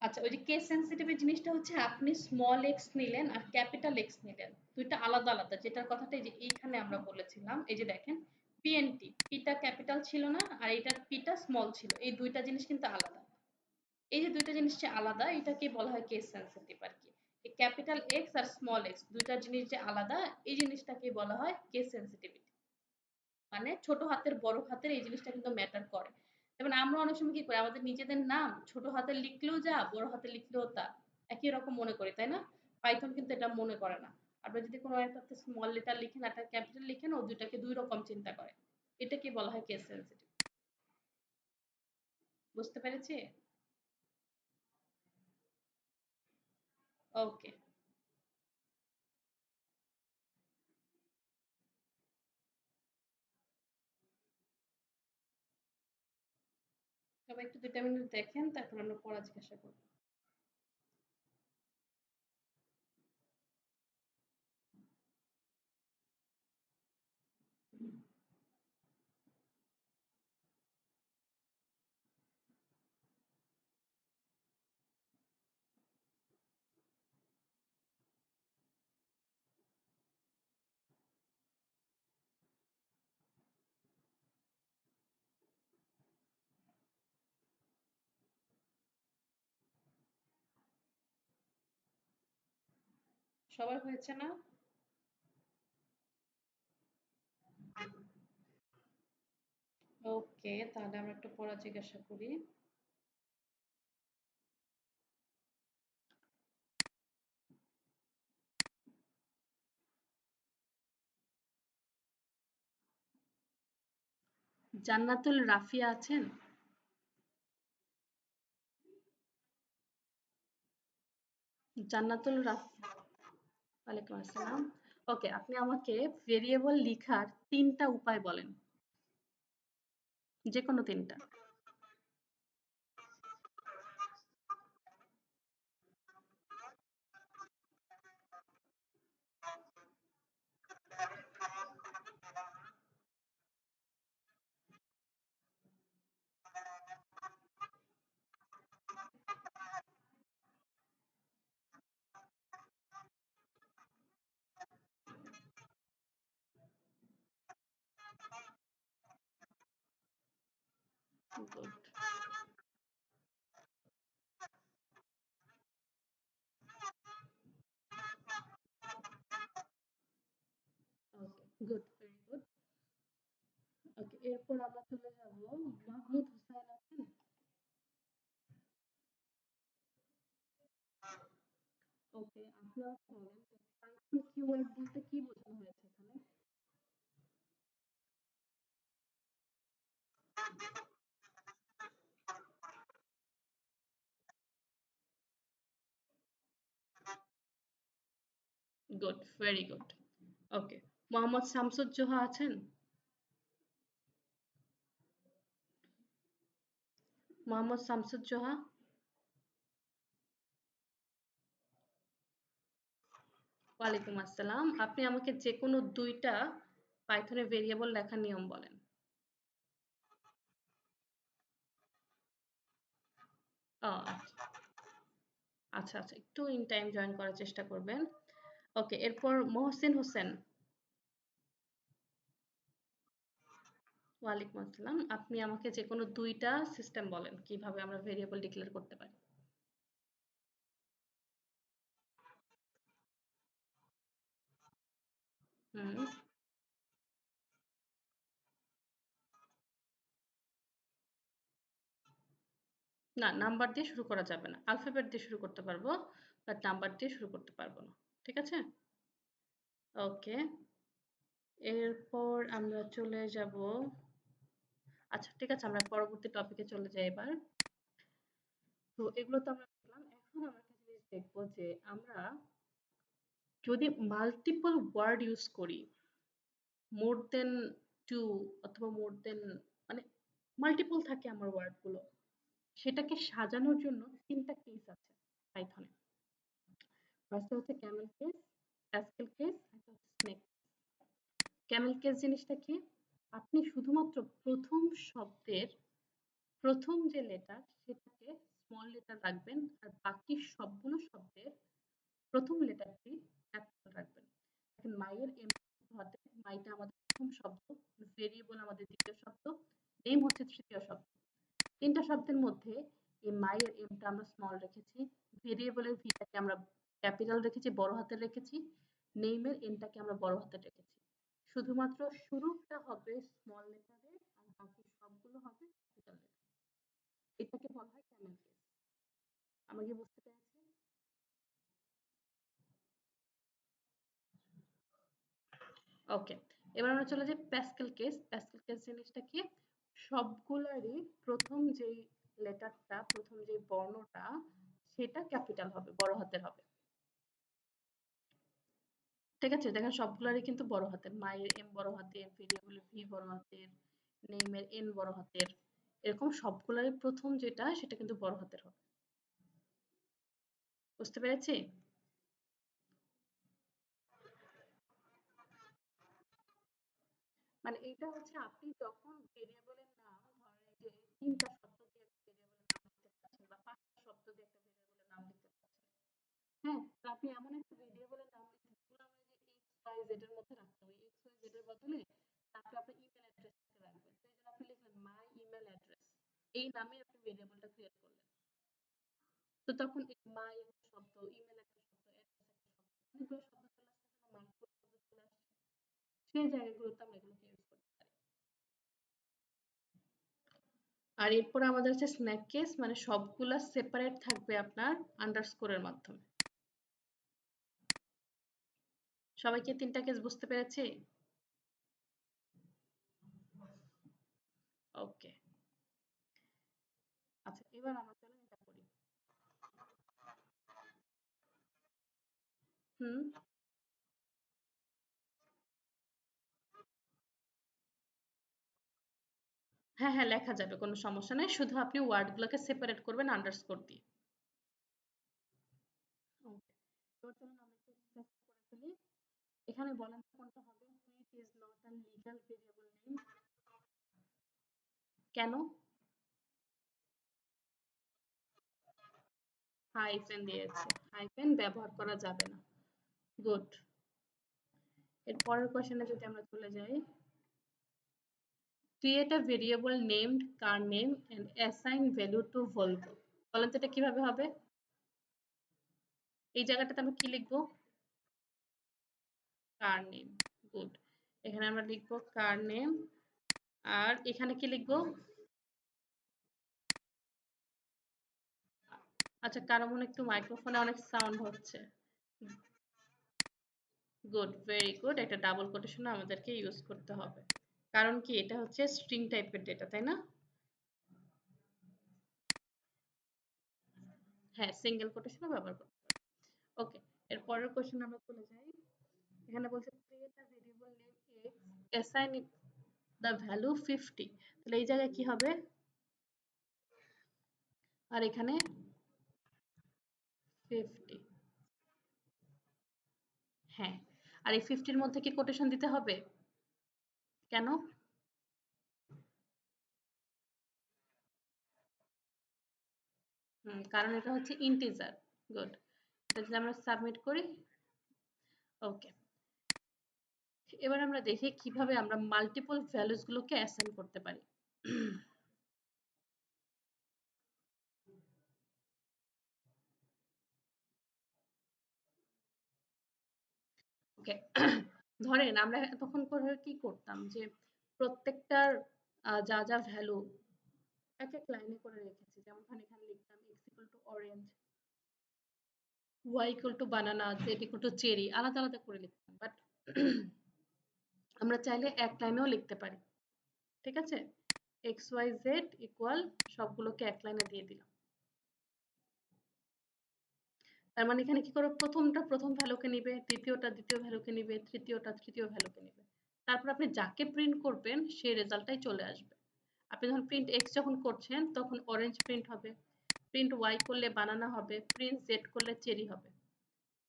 আচ্ছা, ওই যে কেস সেনসিটিভ এর জিনিসটা হচ্ছে আপনি স্মল এক্স নিলেন আর ক্যাপিটাল এক্স নিলেন, দুইটা আলাদা আলাদা, যেটার কথাটা এই যে এইখানে আমরা বলেছিলাম। এই যে দেখেন, পিএনটি, পিটা ক্যাপিটাল ছিল না আর এটার পিটা স্মল ছিল, এই দুইটা জিনিস কিন্তু আলাদা। এই যে দুইটা জিনিস যে আলাদা, এটাকে বলা হয় কেস সেনসিটিভ আর কি। এই ক্যাপিটাল এক্স আর স্মল এক্স দুইটা জিনিস যে আলাদা, এই জিনিসটাকে বলা হয় কেস সেনসিটিভিটি। মানে ছোট হাতের বড় হাতের এই জিনিসটা কিন্তু ম্যাটার করে। যেমন আমরা অনেক সময় কি করি, আমাদের নিজেদের নাম ছোট হাতে লিখলেও যা, বড় হাতে লিখলেও তা, একই রকম মনে করি, তাই না? পাইথন কিন্তু এটা মনে করে না। আপনি যদি কোনো একটা স্মল লেটার লিখেন, একটা ক্যাপিটাল লিখেন, ও দুইটাকে দুই রকম চিন্তা করে। এটাকে বলা হয় কেস সেনসিটিভ। বুঝতে পেরেছি? ওকে। সবাই একটু 2টা মিনিট দেখেন, তারপর আমরা পড়া জিজ্ঞাসা করব। সবার হয়েছে না? ওকে, তাহলে আমরা একটু পড়া জিজ্ঞাসা করি। জান্নাতুল রাফিয়া আছেন? জান্নাতুল রাফিয়া, ওয়ালাইকুম আসসালাম। ওকে, আপনি আমাকে ভেরিয়েবল লিখার 3টা উপায় বলেন। যেকোনো 3টা। গুড। ওকে, গুড, ভেরি গুড। ওকে, এরপর আমরা চলে যাব, মাহমুদ হুসাইন আছেন? ওকে, আপনারা বলেন যে পাইথন কিওয়ার্ড বলতে কি বোঝানো হয়েছে এখানে? Good, very good. Okay, Mohammad Shamsuzzoha আছেন? মোহাম্মদ শামসুজ্জোহা। ওয়ালাইকুম আসসালাম। আপনি আমাকে যেকোনো 2টা পাইথনে ভেরিয়েবল লেখার নিয়ম বলেন। ও আচ্ছা। আচ্ছা, আচ্ছা, একটু ইন টাইম জয়েন করার চেষ্টা করবেন। ওকে, এরপর মহসিন হোসেন। ওয়ালাইকুম আসসালাম। আপনি আমাকে যেকোনো 2টা সিস্টেম বলেন কিভাবে আমরা ভেরিয়েবল ডিক্লেয়ার করতে পারি। হুম। না, নাম্বার দিয়ে শুরু করা যাবে না। অ্যালফাবেট দিয়ে শুরু করতে পারবো, বাট নাম্বার দিয়ে শুরু করতে পারবো না। ঠিক আছে? ওকে, এরপর আমরা চলে যাব। আচ্ছা, ঠিক আছে, আমরা পরবর্তী টপিকে চলে যাই এবার। তো এগুলো তো আমরা দেখলাম। এখন আমরা একটা জিনিস দেখবো যে আমরা যদি মাল্টিপল ওয়ার্ড ইউজ করি, মোর দেন 2 অথবা মোর দেন, মানে মাল্টিপল থাকে আমার ওয়ার্ড গুলো, সেটাকে সাজানোর জন্য 3টা কেস আছে পাইথনে। ফার্স্ট হচ্ছে ক্যামেল কেস, প্যাসকেল কেস, একটা হচ্ছে স্নেক। ক্যামেল কেস জিনিসটা কি? আপনি শুধুমাত্র প্রথম শব্দের প্রথম যে লেটার সেটাকে স্মল লেটার রাখবেন আর বাকি সবগুলো শব্দের প্রথম লেটারটি ক্যাপিটাল রাখবেন। দেখেন মাইয়ের এম হতে মাইটা আমাদের প্রথম শব্দ, ভেরিয়েবল আমাদের দ্বিতীয় শব্দ, নেম হচ্ছে তৃতীয় শব্দ। তিনটা শব্দের মধ্যে এই মাইয়ের এমটা আমরা স্মল রেখেছি, ভেরিয়েবলের ভিটাকে আমরা ক্যাপিটাল রেখেছি, বড় হাতের রেখেছি, নেমের এনটাকে আমরা বড় হাতের রেখেছি। শুধুমাত্র শুরুটা হবে স্মল লেটারে আর বাকি সবগুলো হবে ক্যাপিটাল লেটার। এটাকে বলা হয় ক্যামেল কেস। আমরা কি বুঝতে পেরেছি? ওকে, এবার আমরা চলে যাই প্যাসকেল কেস। প্যাসকেল কেস জিনিসটা কি? সবগুলারই প্রথম যেই লেটারটা, প্রথম যেই বর্ণটা সেটা ক্যাপিটাল হবে, বড় হাতের হবে। ঠিক আছে, দেখেন সবগুলারই কিন্তু বড় হাতের। মায়ের এম বড় হাতের, ভেরিয়েবলের ভি বড় হাতের, নেমের এন বড় হাতের, এরকম সবগুলারই প্রথম যেটা সেটা কিন্তু বড় হাতের হবে। বুঝতে পেরেছি? মানে এটা হচ্ছে আপনি যখন ভেরিয়েবলের নাম ধরেন এই যে ৩ টা শব্দ দিয়ে একটা ভেরিয়েবলের নাম লিখতে চাচ্ছেন বা ৫ টা শব্দ দিয়ে একটা ভেরিয়েবলের নাম লিখতে চাচ্ছেন। হ্যাঁ, তো আপনি এমন একটা ভেরিয়েবলের নাম লিখতে যেগুলো আমরা যে এক্স ওয়াই জেড এর মধ্যে রাখতে হবে। এক্স ওয়াই জেড এর বদলে তারপরে আপনার ইমেল অ্যাড্রেসটাকে রাখবেন। তো এইজন্য আপনি লিখলেন মাই ইমেল অ্যাড্রেস। এই নামে আপনি ভেরিয়েবলটা ক্রিয়েট করলেন। তো তখন এই মাই একটা শব্দ, ইমেল একটা শব্দ, অ্যাড্রেস একটা শব্দ, অনেকগুলো শব্দ চলে আসতেছে না, মাল্টিপল শব্দ চলে আসছে। সেই জায়গাগুলোতে আমরা এগুলোকে ইউজ করতে পারি। আর এরপরে আমাদের হচ্ছে স্ন্যাক কেস, মানে সবগুলা সেপারেট থাকবে আপনার আন্ডারস্কোরের মাধ্যমে। সবাইকে ৩টা কেস বুঝতে পেরেছি? ওকে, আচ্ছা এবার আমরা চলেন এটা করি। হুম, হ্যাঁ হ্যাঁ লেখা যাবে, কোনো সমস্যা নাই, শুধু আপনি ওয়ার্ডগুলোকে সেপারেট করবেন আন্ডারস্কোর দিয়ে। ওকে, এবার চলুন আমরা একটু এক্সারসাইজ করে ফেলি। এখানে বলেন তো কোনটা হবে? Which is not a legal variable name. কেন? হাইফেন দিয়েছে, হাইফেন ব্যবহার করা যাবে না। গুড। এর পরের কোশ্চেনে যদি আমরা চলে যাই, create a variable named car name and assign value to Volvo। বলেন তো এটা কিভাবে হবে? এই জায়গাটাতে আমরা কি লিখবো? কার নেম। গুড। এখানে আমরা লিখবো কার নেম, আর এখানে কি লিখবো? আচ্ছা, কারো মনে একটু মাইক্রোফোনে অনেক সাউন্ড হচ্ছে। Good, very good. একটা ডাবল কোটেশন আমাদেরকে ইউজ করতে হবে, কারণ কি এটা হচ্ছে স্ট্রিং টাইপের ডেটা, তাই না? হ্যাঁ, সিঙ্গেল কোটেশনও ব্যবহার করতে পারি। ওকে, এর পরের কোশ্চেন আমরা চলে যাই। এখানে বলছে create a variable name x, assign it the value 50। তাহলে এই জায়গায় কি হবে? আর এখানে 50। হ্যাঁ, আর এই 50 এর মধ্যে কি কোটেশন দিতে হবে? কেন? কারণ এটা হচ্ছে ইন্টিজার। গুড। এটা যদি আমরা সাবমিট করি, ওকে। এবার আমরা দেখি কিভাবে আমরা মাল্টিপল ভ্যালুস গুলোকে অ্যাসাইন করতে পারি। ওকে, ধরেন আমরা তখন করে কি করতাম যে প্রত্যেকটার যা যা ভ্যালু এক এক লাইনে করে রেখেছি, যেমন এখানে লিখতাম x equal to orange, y equal to banana, z equal to cherry, আলাদা আলাদা করে লিখতাম। বাট আমরা চাইলে এক লাইনেও লিখতে পারি। ঠিক আছে, এক্স ওয়াই জেড ইকুয়াল সবগুলোকে এক লাইনে দিয়ে দিলাম। তার মানে এখানে কি করবে? প্রথমটা প্রথম ভ্যালুকে নিবে, দ্বিতীয়টা দ্বিতীয় ভ্যালুকে নিবে, তৃতীয়টা তৃতীয় ভ্যালুকে নিবে। তারপর আপনি যাকে প্রিন্ট করবেন সেই রেজাল্টটাই চলে আসবে। আপনি যখন প্রিন্ট এক্স যখন করছেন তখন অরেঞ্জ প্রিন্ট হবে, প্রিন্ট ওয়াই করলে বানানা হবে, প্রিন্ট জেড করলে চেরি হবে।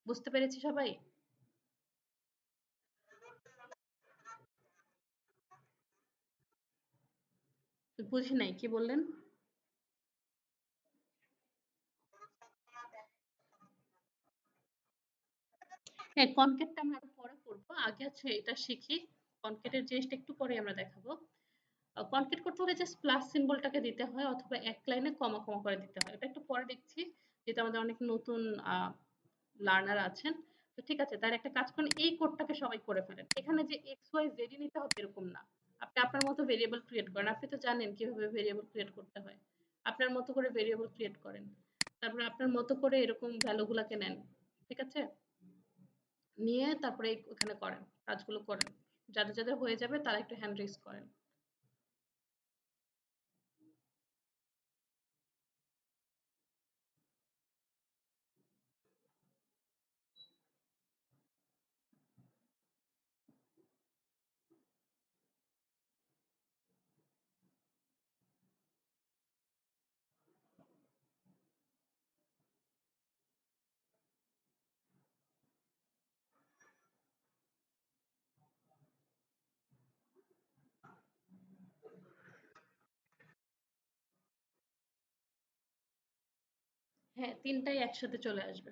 বুঝতে পেরেছি সবাই? বুঝি নাই, কি বললেন? হ্যাঁ, কনক্যাটটা আমরা আরো পরে করব। আগে হচ্ছে এটা শিখি। কনক্যাটের জিনিসটা একটু পরেই আমরা দেখাবো। কনক্যাট করতে হলে জাস্ট প্লাস সিম্বলটাকে দিতে হয় অথবা এক লাইনে কমা, কমা করে দিতে হয়। এটা একটু পরে দেখছি। যেহেতু আমাদের অনেক নতুন আ লার্নার আছেন। তো ঠিক আছে, তার একটা কাজ করেন, এই কোডটাকে সবাই করে ফেলেন। এখানে যে এক্স, ওয়াই, জেডই নিতে হবে এরকম না। আপনি আপনার মতো ভেরিয়েবল ক্রিয়েট করেন। আপনি তো জানেন কিভাবে ভেরিয়েবল ক্রিয়েট করতে হয়। আপনার মতো করে ভেরিয়েবল ক্রিয়েট করেন। তারপরে আপনার মতো করে এরকম ভ্যালু গুলাকে নেন। ঠিক আছে? নিয়ে তারপরে ওখানে করেন, কাজগুলো করেন। যাদের যাদের হয়ে যাবে তারা একটু হ্যান্ড রেইজ করেন। হ্যাঁ, ৩ টাই একসাথে চলে আসবে।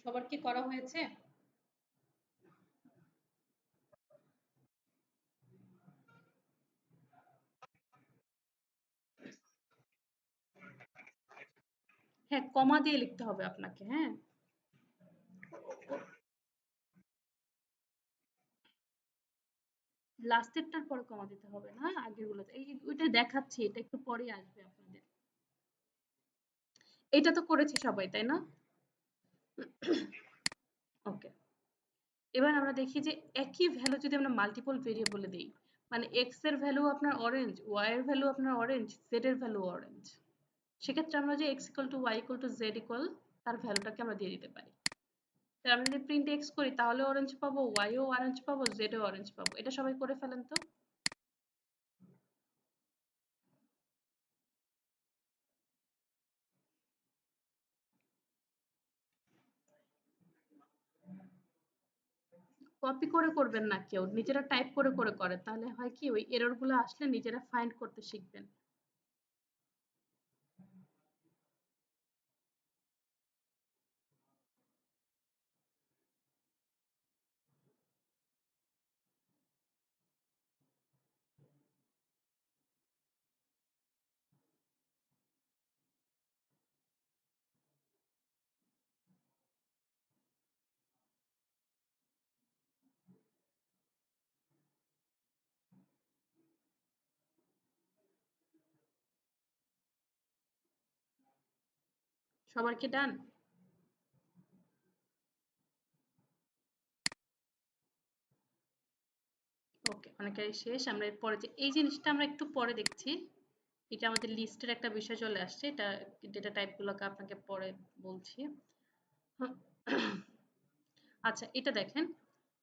সবার কি করা হয়েছে? হ্যাঁ, কমা দিয়ে লিখতে হবে আপনাকে, হ্যাঁ? লাস্টেরটার পরে কমা দিতে হবে না, আগেরগুলোতে। এই ওইটা দেখাচ্ছি, এটা একটু পরেই আসবে আপনাদের। এটা তো করেছি সবাই, তাই না? ওকে। এবার আমরা দেখি যে একই ভ্যালু যদি আমরা মাল্টিপল ভেরিয়েবলে দেই, মানে এক্স এর ভ্যালু আপনার অরেঞ্জ, ওয়াই এর ভ্যালু আপনার অরেঞ্জ, জেড এর ভ্যালু অরেঞ্জ, সেক্ষেত্রে আমরা যে X equal to Y equal to Z equal তার ভ্যালুটাকে আমরা দিয়ে দিতে পারি। তাহলে আমরা যদি প্রিন্ট এক্স করি তাহলে অরেঞ্জ পাবো, ওয়াইও অরেঞ্জ পাবো, জেডও অরেঞ্জ পাবো। এটা সবাই করে ফেলেন তো। কপি করে করবেন না কেউ, নিজেরা টাইপ করে করে করে, তাহলে হয় কি ওই এরর গুলো আসলে নিজেরা ফাইন্ড করতে শিখবেন। সবার কি ডান? ওকে, অনেকেরই শেষ। আমরা এরপরে যে এই জিনিসটা আমরা একটু পরে দেখছি, এটা আমাদের লিস্টের একটা বিষয় চলে আসছে, এটা ডেটা টাইপ গুলোকে আপনাকে পরে বলছি। আচ্ছা, এটা দেখেন,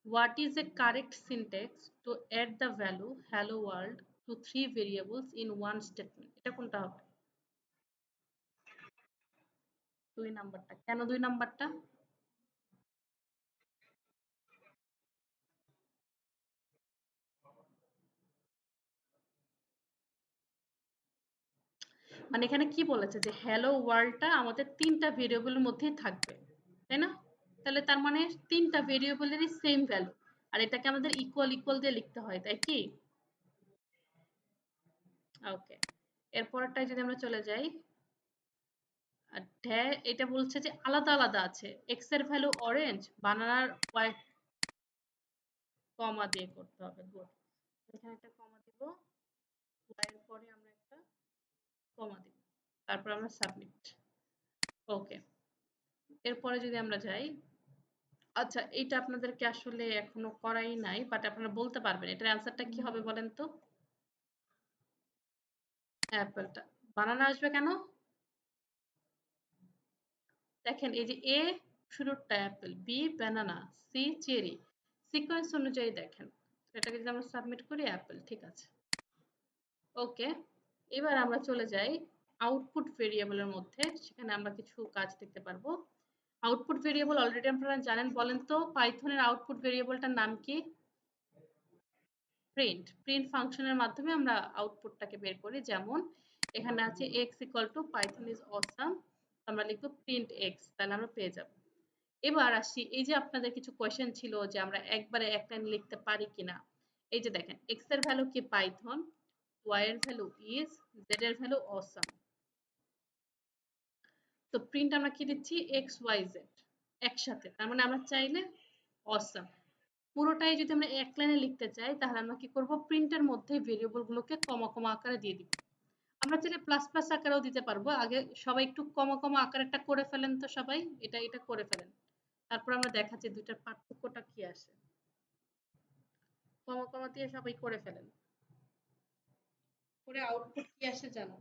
what is the correct syntax to add the value hello world to three variables in one statement? এটা কোনটা হবে? 2 নাম্বারটা। কেন 2 নাম্বারটা? মানে এখানে কি বলেছে যে hello world-টা আমাদের ৩ টা ভেরিয়েবলের মধ্যেই থাকবে। তাই না? তাহলে তার মানে ৩ টা ভেরিয়েবলেরই সেম ভ্যালু। আর এটাকে আমাদের ইকুয়াল ইকুয়াল দিয়ে লিখতে হয়, তাই কি? ওকে। এরপরটায় যদি আমরা চলে যাই, এটা বলছে যে আলাদা আলাদা আছে। এক্স এর ভ্যালু অরেঞ্জ, বানানার ওয়াই, কমা দিয়ে করতে হবে। গুড। এখানে একটা কমা দিব। ওয়াই এর পরে আমরা কমা দিব, তারপর আমরা সাবমিট। ওকে, এরপরে যদি আমরা যাই, আচ্ছা এটা আপনাদেরকে আসলে এখনো করাই নাই, বাট আপনারা বলতে পারবেন এটার অ্যান্সারটা কি হবে বলেন তো? অ্যাপেলটা বানানা আসবে কেন? দেখেন এই যে এ শুরুরটা apple, B banana, C cherry, sequence অনুযায়ী দেখেন। এটাকে যদি আমরা সাবমিট করি অ্যাপেল, ঠিক আছে। ওকে, এবার আমরা চলে যাই আউটপুট ভেরিয়েবলের মধ্যে, সেখানে আমরা কিছু কাজ দেখতে পারবো। আউটপুট ভেরিয়েবল অলরেডি আপনারা জানেন, বলেন তো পাইথনের আউটপুট ভেরিয়েবলটার নাম কি? প্রিন্ট। প্রিন্ট ফাংশনের মাধ্যমে আমরা আউটপুটটাকে বের করি। যেমন এখানে আছে x equal to Python is awesome, আমরা লিখবো প্রিন্ট x, তাহলে আমরা পেয়ে যাব। এবার আসি, এই যে আপনাদের কিছু কোয়েশ্চেন ছিল যে আমরা একবারে এক লাইন লিখতে পারি কিনা। এই যে দেখেন x এর ভ্যালু কি পাইথন, y এর ভ্যালু ইজ, z এর ভ্যালু অসাম। তো প্রিন্ট আমরা কি দিচ্ছি, x y z একসাথে, তার মানে আমরা চাইলে অসাম পুরোটাই যদি আমরা এক লাইনে লিখতে চাই, তাহলে আমরা কি করব, প্রিন্টের মধ্যে ভেরিয়েবল গুলোকে কমা কমা আকারে দিয়ে দিব। আমরা চাইলে প্লাস প্লাস আকারেও দিতে পারবো। আগে সবাই একটু কমা কমা আকারেরটা করে ফেলেন তো, সবাই এটা করে ফেলেন, তারপর আমরা দেখাচ্ছি দুইটার পার্থক্যটা কি আসে। কমা কমা দিয়ে সবাই করে ফেলেন, করে আউটপুট কি আসে জানো?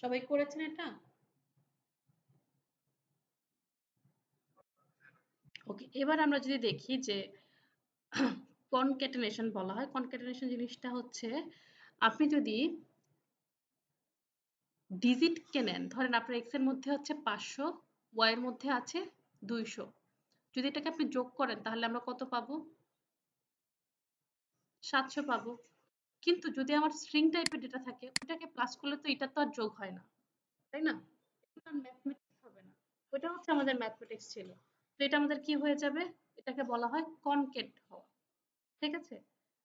সবাই করেছেন এটা? ওকে, এবার আমরা যদি দেখি যে কনক্যাটেনেশন বলা হয়। কনক্যাটেনেশন জিনিসটা হচ্ছে, আপনি যদি ডিজিট কে নেন, ধরেন আপনার x এর মধ্যে হচ্ছে 500, y এর মধ্যে আছে 200, যদি এটাকে আপনি যোগ করেন তাহলে আমরা কত পাবো? 700 পাবো। কিন্তু যদি আমার স্ট্রিং টাইপের ডেটা থাকে, ওটাকে প্লাস করলে তো এটা তো আর যোগ হয় না, তাই না? এটা আর ম্যাথমেটিক্স হবে না। ওইটা হচ্ছে আমাদের ম্যাথমেটিক্স ছিল। তো এটা আমাদের কি হয়ে যাবে, এটাকে বলা হয় কনকেট হওয়া। ঠিক আছে,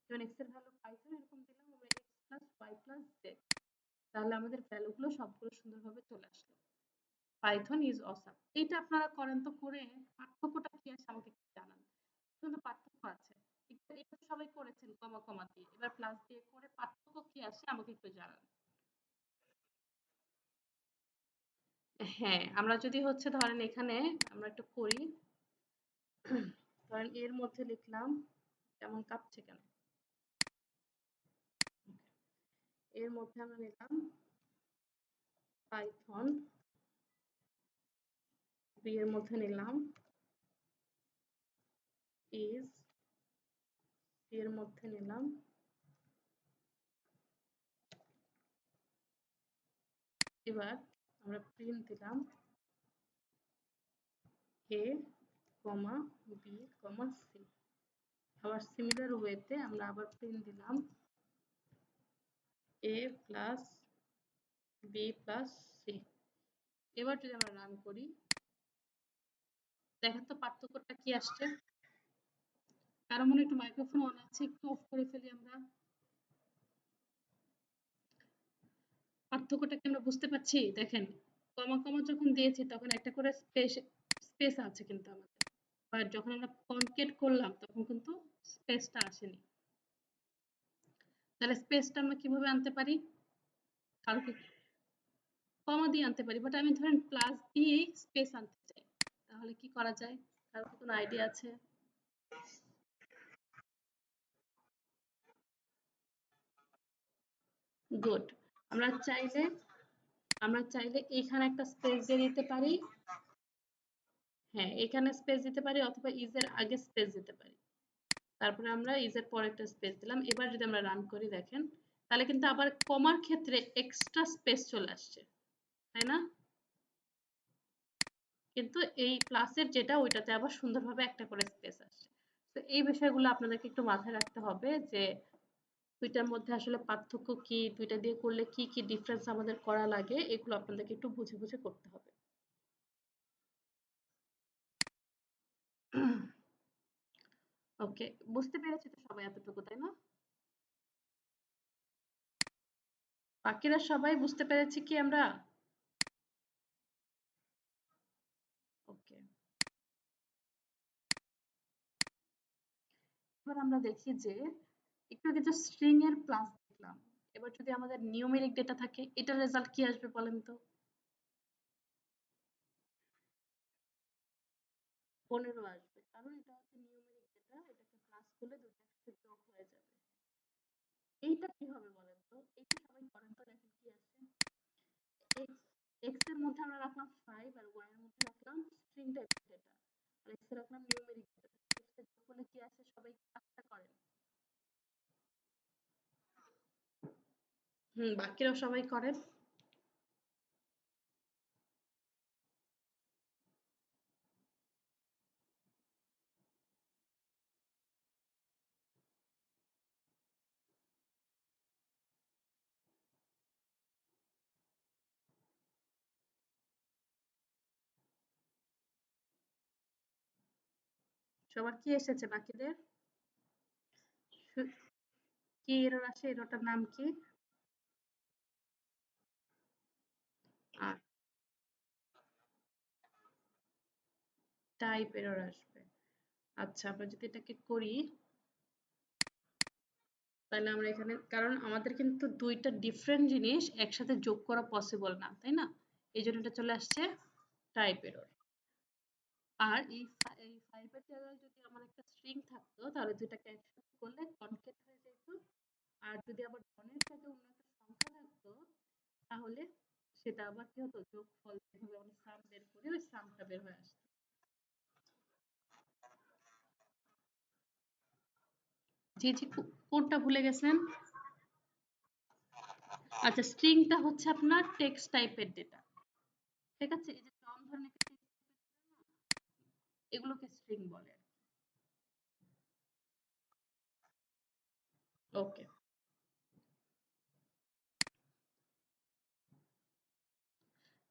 যেমন x এর ভ্যালু পাইথন এরকম দিলাম আমরা x plus y plus z, তাহলে আমাদের ভ্যালুগুলো সবগুলো সুন্দরভাবে চলে আসলো। Python is awesome. এইটা আপনারা করেন তো, করে পার্থক্যটা কি আসে আমাকে একটু জানান। কিন্তু পার্থক্য আছে, এটা তো সবাই করেছেন কমা কমা দিয়ে, এবার প্লাস দিয়ে করে পার্থক্য কি আসে আমাকে একটু জানান। হ্যাঁ, আমরা যদি হচ্ছে ধরেন এখানে আমরা একটু করি, ধরেন এর মধ্যে লিখলাম, কেমন কাঁপছে কেন, এর মধ্যে আমরা নিলাম পাইথন, বি এর মধ্যে নিলাম ইজ, সি এর মধ্যে নিলাম, এবার আমরা প্রিন্ট দিলাম এ কমা বি কমা সি। আবার সিমিলার ওয়েতে আমরা আবার প্রিন্ট দিলাম এ প্লাস বি প্লাস সি। এবার যদি আমরা রান করি, দেখেন তো পার্থক্যটা কি আসছে। কারো মনে একটু মাইক্রোফোন অন আছে, একটু অফ করে ফেলি আমরা। পার্থক্যটা কি আমরা বুঝতে পারছি? দেখেন কমা কমা যখন দিয়েছি তখন একটা করে স্পেস আছে কিন্তু আমাদের, বাট যখন আমরা কনকেট করলাম তখন কিন্তু স্পেসটা আসেনি। তাহলে স্পেসটা আমরা কিভাবে আনতে পারি? কারো কি কমা দিয়ে আনতে পারি, বাট আমি ধরেন প্লাস দিয়ে স্পেস আনতে চাই, তাহলে কি করা যায়? কারো কি কোনো আইডিয়া আছে? গুড। আমরা চাইলে আমরা চাইলে এখানে একটা স্পেস দিয়ে দিতে পারি। হ্যাঁ, এখানে স্পেস দিতে পারি, অথবা ইজ এর আগে স্পেস দিতে পারি, তারপরে আমরা ইজ এর পরে একটা স্পেস দিলাম। এবার যদি আমরা রান করি দেখেন, তাহলে কিন্তু আবার কমার ক্ষেত্রে এক্সট্রা স্পেস চলে আসছে, তাই না? কিন্তু এই প্লাসের যেটা ওইটাতে আবার সুন্দরভাবে একটা করে স্পেস আসছে। তো এই বিষয়গুলো আপনাদেরকে একটু মাথায় রাখতে হবে যে ২ টার মধ্যে আসলে পার্থক্য কি? ২ টা দিয়ে করলে কি, কি ডিফারেন্স আমাদের করা লাগে এগুলো আপনাদেরকে একটু বুঝে, বুঝে করতে হবে। ওকে, বুঝতে পেরেছি তো সবাই এতটুকু, তাই না? বাকিরা সবাই বুঝতে পেরেছি কি আমরা? ওকে। এবার আমরা দেখি যে একটু আগে যে স্ট্রিং এর প্লাস দেখলাম। এবার যদি আমাদের নিউমেরিক ডেটা থাকে এটার রেজাল্ট কি আসবে বলেন তো? ১৫ আসবে। কারণ এটা হচ্ছে নিউমেরিক ডেটা, এটাকে প্লাস করলে ২ টা একসাথে যোগ হয়ে যাবে। এইটা কি হবে বলেন তো? এইটা সবাই করেন তো দেখেন কি আসে? x x এর মধ্যে আমরা রাখলাম 5 আর y এর মধ্যে রাখলাম স্ট্রিং টাইপের ডেটা। আর x এ রাখলাম নিউমেরিক ডেটা। এটার যোগ করলে কি আসে সবাই কাজটা করেন। হুম, বাকিরাও সবাই করেন। সবার কি এসেছে বাকিদের? কি এরর আসে? এররটার নাম কি? আর টাইপ এরর আসবে। আচ্ছা, আমরা যদি এটাকে করি তাহলে আমরা এখানে কারণ আমাদের কিন্তু ২ টা ডিফারেন্ট জিনিস একসাথে যোগ করা পসিবল না, তাই না? এইজন্য এটা চলে আসছে টাইপ এরর। আর এই 5 এর জায়গায় যদি আমার একটা স্ট্রিং থাকতো তাহলে ২ টাকে একসাথে করলে কনক্যাট হয়ে যেত। আর যদি আবার ধনের সাথে অন্য একটা সংখ্যা থাকতো তাহলে সেটা আবার কি হতো যোগফল যেভাবে আমরা সাম বের করি ওই সামটা বের হয়ে আসতো। জি, জি, কোডটা ভুলে গেছেন? আচ্ছা, স্ট্রিংটা হচ্ছে আপনার টেক্সট টাইপের ডেটা। ঠিক আছে? এই যে টম ধরনের একটা টেক্সট টাইপের ডেটা না এগুলোকে স্ট্রিং বলে। ওকে।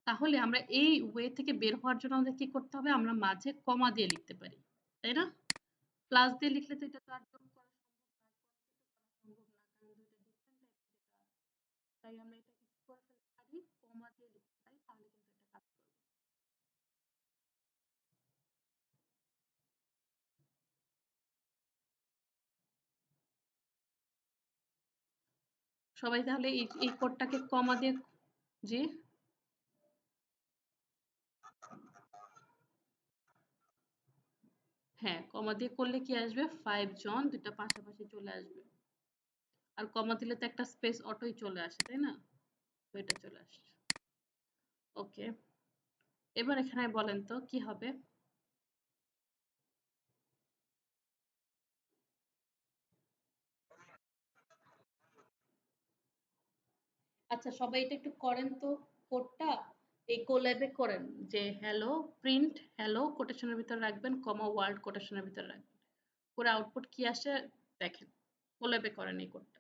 তাহলে আমরা এই ওয়ে থেকে বের হওয়ার জন্য আমাদের কি করতে হবে? আমরা মাঝে কমা দিয়ে লিখতে পারি। তাই না? প্লাস দিয়ে লিখলে তো এটা তো আর যোগ করা সম্ভব না, কোয়ান্টিফাই করা সম্ভব না। কারণ ২ টা ডিফারেন্ট টাইপের ডেটা। তাই আমরা এটাকে কি করে ফেলতে পারি? কমা দিয়ে লিখতে পারি। তাহলে কিন্তু এটা কাজ করবে। সবাই তাহলে এই কোডটাকে কমা দিয়ে জি? হ্যাঁ, কমা দিয়ে করলে কি আসবে? 5 জন ২ টা পাশাপাশি চলে আসবে। আর কমা দিলে তো একটা স্পেস অটোই চলে আসে, তাই না? তো এটা চলে আসছে। ওকে। এবার এখানে বলেন তো কি হবে? আচ্ছা, সবাই এটা একটু করেন তো কোডটা এই কোল্যাবে করেন যে হ্যালো প্রিন্ট হ্যালো কোটেশনের ভিতরে রাখবেন কমা ওয়ার্ল্ড কোটেশনের ভিতরে রাখবেন করে আউটপুট কি আসে দেখেন কোল্যাবে করেন এই কোডটা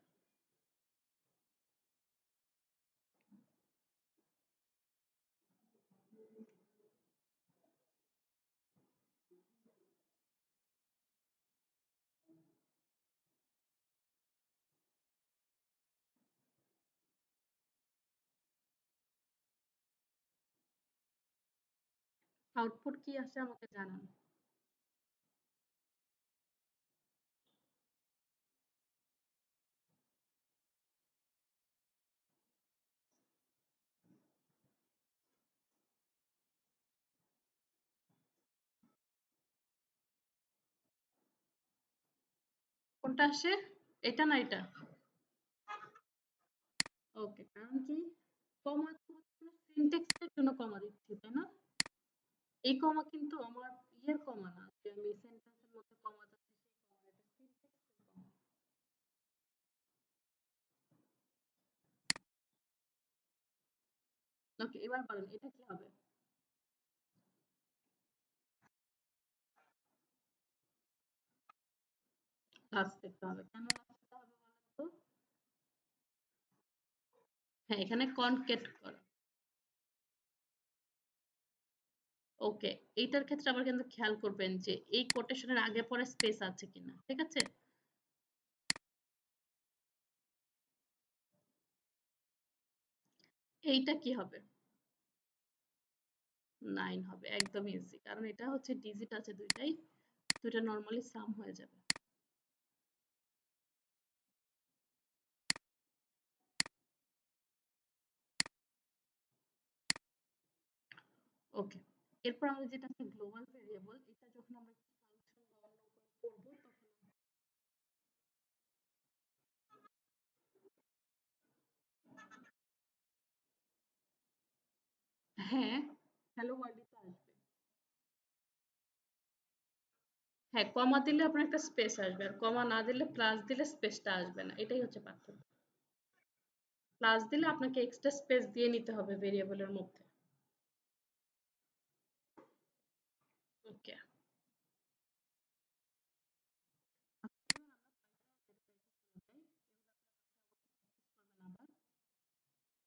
আউটপুট কি আসে আমাকে জানান কোনটা আসে এটা না এটা ওকে কারণ কি কমা তো হচ্ছে সিনট্যাক্সের জন্য কমা দিচ্ছি তাই না এই কমা কিন্তু আমার ইয়ের কমা না যে আমি সেন্টেন্সের মধ্যে কমা যাচ্ছে সেই কমা এটা সিনট্যাক্সের কমা ওকে এবার বলেন এটা কি হবে লাস্ট দেখতে হবে। কেন লাস্ট দিতে হবে বলেন তো? হ্যাঁ, এখানে কনক্যাট করা। ওকে, এইটার ক্ষেত্রে আবার কিন্তু খেয়াল করবেন যে এই কোটেশনের আগে পরে স্পেস আছে কিনা। ঠিক আছে? এইটা কি হবে? 9 হবে। একদম ইজি। কারণ এটা হচ্ছে ডিজিট আছে দুইটাই। দুইটা নরমালি সাম হয়ে যাবে। ওকে। এরপর আমাদের যেটা আছে গ্লোবাল ভেরিয়েবল, এটা যখন আমরা ফাংশন বা অন্য কোনো করব তখন হ্যাঁ, হ্যালো ওয়ার্ল্ডই তো আসবে। হ্যাঁ, কমা দিলে আপনার একটা স্পেস আসবে। আর কমা না দিলে প্লাস দিলে স্পেসটা আসবে না। এটাই হচ্ছে পার্থক্য। প্লাস দিলে আপনাকে এক্সট্রা স্পেস দিয়ে নিতে হবে ভেরিয়েবলের মধ্যে। ওকে।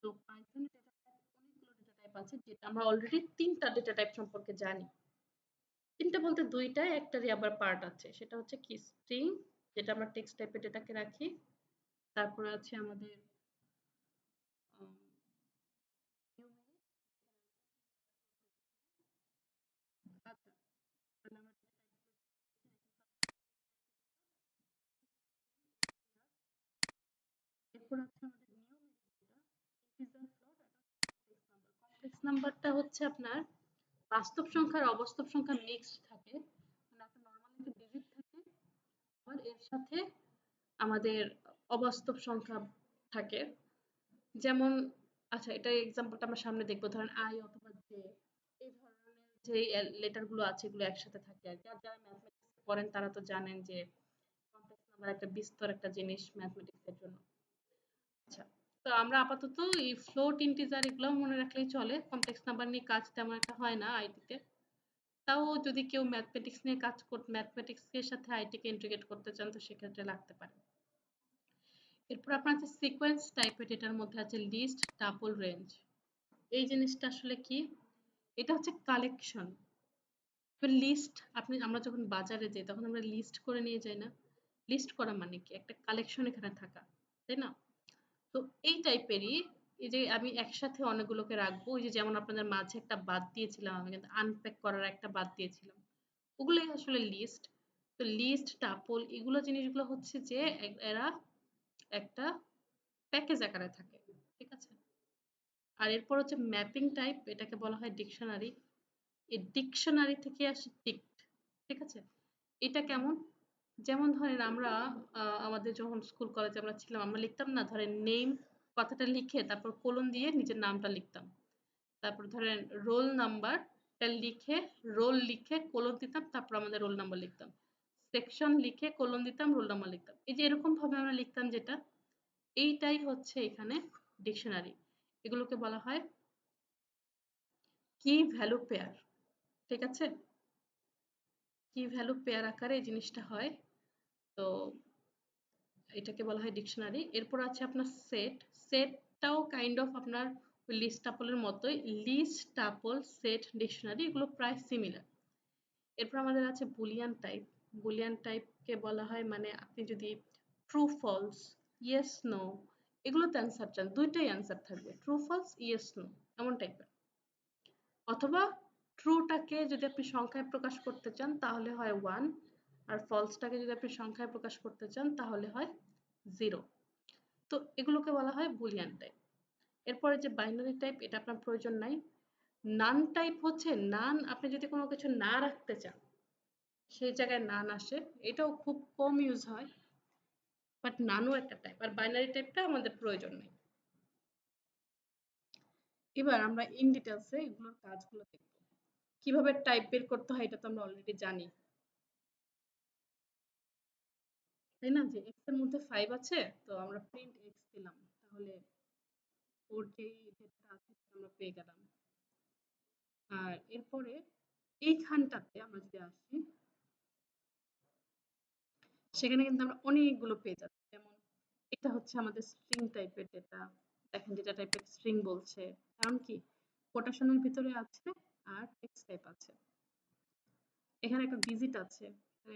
তো পাইথনে ডেটা টাইপ অনেকগুলো ডেটা টাইপ আছে যেটা আমরা অলরেডি ৩ টা ডেটা টাইপ সম্পর্কে জানি। ৩ টা বলতে ২ টা, একটারই আবার পার্ট আছে। সেটা হচ্ছে কি স্ট্রিং, যেটা আমরা টেক্সট টাইপের ডেটাকে রাখি। তারপরে আছে আমাদের আম নিউমেরিক। আচ্ছা, তাহলে আমরা ডেটা টাইপগুলো দেখি ফার্স্ট এরপর আছে আমাদের নিউমেরিক যেটা ইন্টিজার ফ্লোট আর কমপ্লেক্স নাম্বার। কমপ্লেক্স নাম্বারটা হচ্ছে আপনার বাস্তব সংখ্যার অবাস্তব সংখ্যা মিক্সড থাকে। মানে একটা নরমাল একটা ডিজিট থাকে, আবার এর সাথে আমাদের অবাস্তব সংখ্যা থাকে। যেমন আচ্ছা এটার এক্সাম্পলটা আমরা সামনে দেখবো। ধরেন আই অথবা জে, এই ধরনের যে লেটার গুলো আছে এগুলো একসাথে থাকে আর কি। আর যারা ম্যাথমেটিক্স পড়েন তারা তো জানেন যে কমপ্লেক্স নাম্বার একটা বিস্তর একটা জিনিস ম্যাথমেটিক্স এর জন্য। আচ্ছা, তো আমরা আপাতত এই ফ্লোট ইন্টিজার এগুলো মনে রাখলেই চলে। কমপ্লেক্স নাম্বার নিয়ে কাজ তেমন একটা হয় না আইটিতে। তাও যদি কেউ ম্যাথমেটিক্স নিয়ে কাজ ম্যাথমেটিক্স এর সাথে আইটি কে ইন্টিগ্রেট করতে চান তো সেক্ষেত্রে লাগতে পারে। এরপর আপনার আছে সিকোয়েন্স টাইপের, এটার মধ্যে আছে লিস্ট, টাপল, রেঞ্জ। এই জিনিসটা আসলে কি? এটা হচ্ছে কালেকশন। লিস্ট আপনি আমরা যখন বাজারে যাই তখন আমরা লিস্ট করে নিয়ে যাই না? লিস্ট করা মানে কি? একটা কালেকশন এখানে থাকা। তাই না? তো এই টাইপেরই এই যে আমি একসাথে অনেকগুলোকে রাখবো। ওই যে যেমন আপনাদের মাঝে একটা বাদ দিয়েছিলাম, আমি কিন্তু আনপ্যাক করার একটা বাদ দিয়েছিলাম। ওগুলোই আসলে লিস্ট। তো লিস্ট, টাপল এগুলো জিনিসগুলো হচ্ছে যে এরা একটা প্যাকেজ আকারে থাকে। ঠিক আছে? আর এরপর হচ্ছে ম্যাপিং টাইপ, এটাকে বলা হয় ডিকশনারি। এই ডিকশনারি থেকে আসে টিক্ট। ঠিক আছে? এটা কেমন? যেমন ধরেন আমরা আমাদের যখন স্কুল কলেজে আমরা ছিলাম আমরা লিখতাম না, ধরেন নেম কথাটা লিখে তারপর কোলন দিয়ে নিজের নামটা লিখতাম। তারপর ধরেন রোল নাম্বারটা লিখে রোল লিখে কোলন দিতাম, তারপর আমাদের রোল নাম্বার লিখতাম। সেকশন লিখে কোলন দিতাম, রোল নাম্বার লিখতাম। এই যে এরকম ভাবে আমরা লিখতাম যেটা, এইটাই হচ্ছে এখানে ডিকশনারি। এগুলোকে বলা হয় কি ভ্যালু পেয়ার। ঠিক আছে? কি ভ্যালু পেয়ার আকারে এই জিনিসটা হয়। তো এটাকে বলা হয় ডিকশনারি। এরপর আছে আপনার সেট। সেটটাও কাইন্ড অফ আপনার লিস্ট টাপলের মতোই। লিস্ট, টাপল, সেট, ডিকশনারি এগুলো প্রায় সিমিলার। এরপর আমাদের আছে বুলিয়ান টাইপ। বুলিয়ান টাইপকে বলা হয় মানে আপনি যদি ট্রু ফলস, ইয়েস নো এগুলোতে অ্যান্সার চান, দুইটাই অ্যান্সার থাকবে। ট্রু ফলস, ইয়েস নো এমন টাইপের। অথবা ট্রুটাকে যদি আপনি সংখ্যায় প্রকাশ করতে চান তাহলে হয় 1, আর ফলসটাকে যদি আপনি সংখ্যায় প্রকাশ করতে চান তাহলে হয় 0। তো এগুলোকে বলা হয় বুলিয়ান টাইপ। এরপরে যে বাইনারি টাইপ এটা আপনার প্রয়োজন নাই। নান টাইপ হচ্ছে নান, আপনি যদি কোনো কিছু না রাখতে চান সেই জায়গায় নান আসে। এটাও খুব কম ইউজ হয়, বাট নানও একটা টাইপ। আর বাইনারি টাইপটা আমাদের প্রয়োজন নেই। এবার আমরা ইন ডিটেলসে এগুলোর কাজগুলো দেখব। কিভাবে টাইপ বের করতে হয় এটা তো আমরা অলরেডি জানি, তাই না? যে x এর মধ্যে 5 আছে, তো আমরা প্রিন্ট x দিলাম, তাহলে ওর যেই ডেটা আছে সেটা আমরা পেয়ে গেলাম। আর এরপরে এইখানটাতে আমরা যদি আসি, সেখানে কিন্তু আমরা অনেকগুলো পেয়ে যাচ্ছি। যেমন এটা হচ্ছে আমাদের স্ট্রিং টাইপের ডেটা। দেখেন ডেটা টাইপের স্ট্রিং বলছে। কারণ কি? কোটেশনের ভিতরে আছে আর টেক্সট টাইপ আছে। এখানে একটা ডিজিট আছে।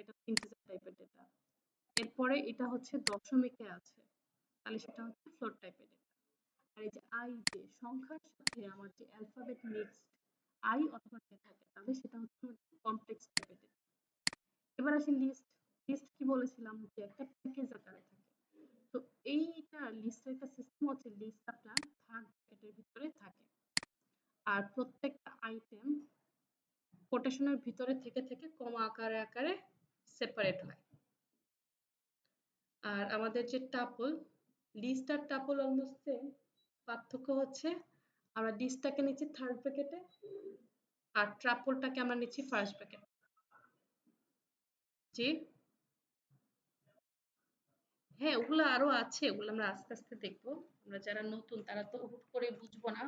এটা ইন্টিজার টাইপের ডেটা। এরপরে এটা হচ্ছে দশমিকে আছে। তাহলে সেটা হচ্ছে ফ্লোট টাইপের ডেটা। আর এই যে আই যে সংখ্যার সাথে আমার যে অ্যালফাবেট মিক্সড আই অথবা জে থাকে তাহলে সেটা হচ্ছে কমপ্লেক্স টাইপের ডেটা। এবার আসি লিস্ট। লিস্ট কি বলেছিলাম যে একটা প্যাকেজ আকারে থাকে। তো এইটা লিস্টের একটা সিস্টেম হচ্ছে লিস্ট আপনার থার্ড ব্র্যাকেটের ভিতরে থাকে। আর প্রত্যেকটা আইটেম কোটেশনের ভিতরে থেকে থেকে কমা আকারে আকারে সেপারেট হয়। আর আমাদের যে টাপল লিস্ট আর টাপল অলমোস্ট সেম, পার্থক্য হচ্ছে আমরা লিস্টটাকে নিচ্ছি থার্ড ব্র্যাকেটে আর ট্রাপলটাকে আমরা নিচ্ছি ফার্স্ট ব্র্যাকেট। জি হ্যাঁ, ওগুলো আরো আছে, ওগুলো আমরা আস্তে আস্তে দেখবো। আমরা যারা নতুন তারা তো হুট করে বুঝবো না।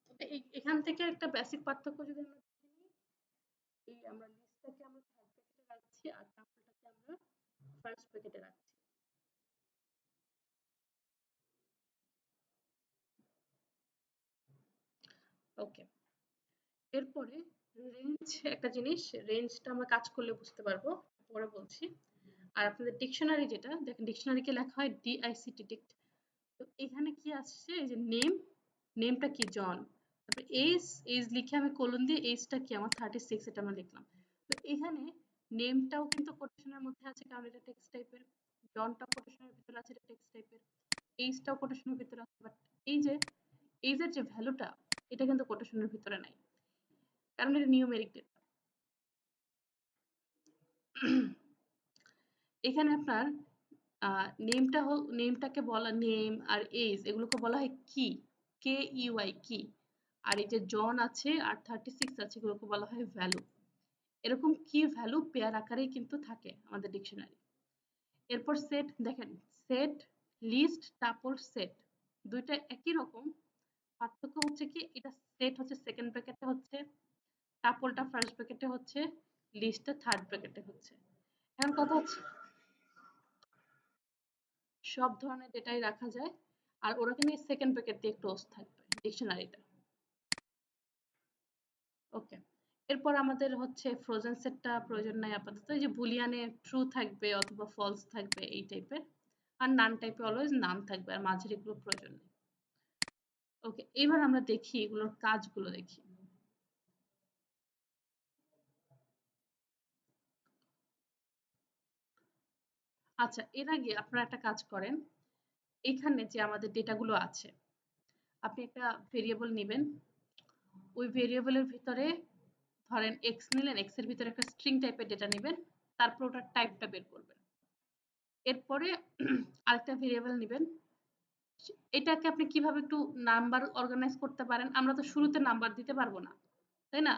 তবে এখান থেকে একটা বেসিক পার্থক্য যদি আমরা দেখে নিই, এই আমরা লিস্টটাকে আমরা থার্ড ব্র্যাকেটে রাখছি আর ট্রাপলটাকে আমরা ফার্স্ট ব্র্যাকেটে রাখছি। ওকে, এরপরে রেঞ্জ একটা জিনিস, রেঞ্জটা আমরা কাজ করলে বুঝতে পারবো, পরে বলছি। আর আপনাদের ডিকশনারি যেটা দেখেন, ডিকশনারিকে লেখা হয় ডিআইসিটি ডিক্ট। তো এখানে কি আসছে, এই যে নেম, নেমটা কি জন, তারপর এজ, এজ লিখে আমি কোলন দিয়ে এজটা কি আমার 36 এটা আমরা লিখলাম। তো এখানে নেমটাও কিন্তু কোটেশনের মধ্যে আছে কারণ এটা টেক্সট টাইপের, জনটাও কোটেশনের ভিতরে আছে, এটা টেক্সট টাইপের, এজটাও কোটেশনের ভিতরে আছে, বাট এই যে এজের যে ভ্যালুটা এটা কিন্তু কোটেশনের ভিতরে নাই কারণ এটা নিউমেরিক ডেটা। এখানে আপনার নেমটা নেমটাকে বলা, নেম আর এজ এগুলোকে বলা হয় কি, কে ইউআই কি। আর এই যে জন আছে আর 36 আছে এগুলোকে বলা হয় ভ্যালু। এরকম কি ভ্যালু পেয়ার আকারেই কিন্তু থাকে আমাদের ডিকশনারি। এরপর সেট দেখেন, সেট, লিস্ট, টাপল, সেট দুইটা একই রকম, পার্থক্য হচ্ছে কি এটা সেট হচ্ছে সেকেন্ড ব্র্যাকেটে হচ্ছে, টাপলটা ফার্স্ট ব্র্যাকেটে হচ্ছে, লিস্টটা থার্ড ব্র্যাকেটে হচ্ছে। এখন কথা হচ্ছে সব ধরনের ডেটাই রাখা যায় আর ওরা কিন্তু সেকেন্ড ব্র্যাকেট দিয়ে ক্লোজ থাকবে ডিকশনারিটা। ওকে, এরপর আমাদের হচ্ছে ফ্রোজেন সেটটা প্রয়োজন নাই আপাতত, এই যে বুলিয়ানে ট্রু থাকবে অথবা ফলস থাকবে এই টাইপের, আর নান টাইপে অলওয়েজ নান থাকবে, আর মাঝের এগুলো প্রয়োজন নেই। ওকে, এবার আমরা দেখি এগুলোর কাজগুলো দেখি। আচ্ছা, এর আগে আপনারা একটা কাজ করেন, এখানে যে আমাদের ডেটাগুলো আছে আপনি একটা ভেরিয়েবল নেবেন, ওই ভেরিয়েবলের ভিতরে ধরেন এক্স নিলেন, এক্স এর ভিতরে একটা স্ট্রিং টাইপের ডেটা নেবেন, তারপর ওটার টাইপটা বের করবেন। এরপরে আরেকটা ভেরিয়েবল নেবেন, এটাকে আপনি কিভাবে একটু নাম্বার অর্গানাইজ করতে পারেন, আমরা তো শুরুতে নাম্বার দিতে পারবো না তাই না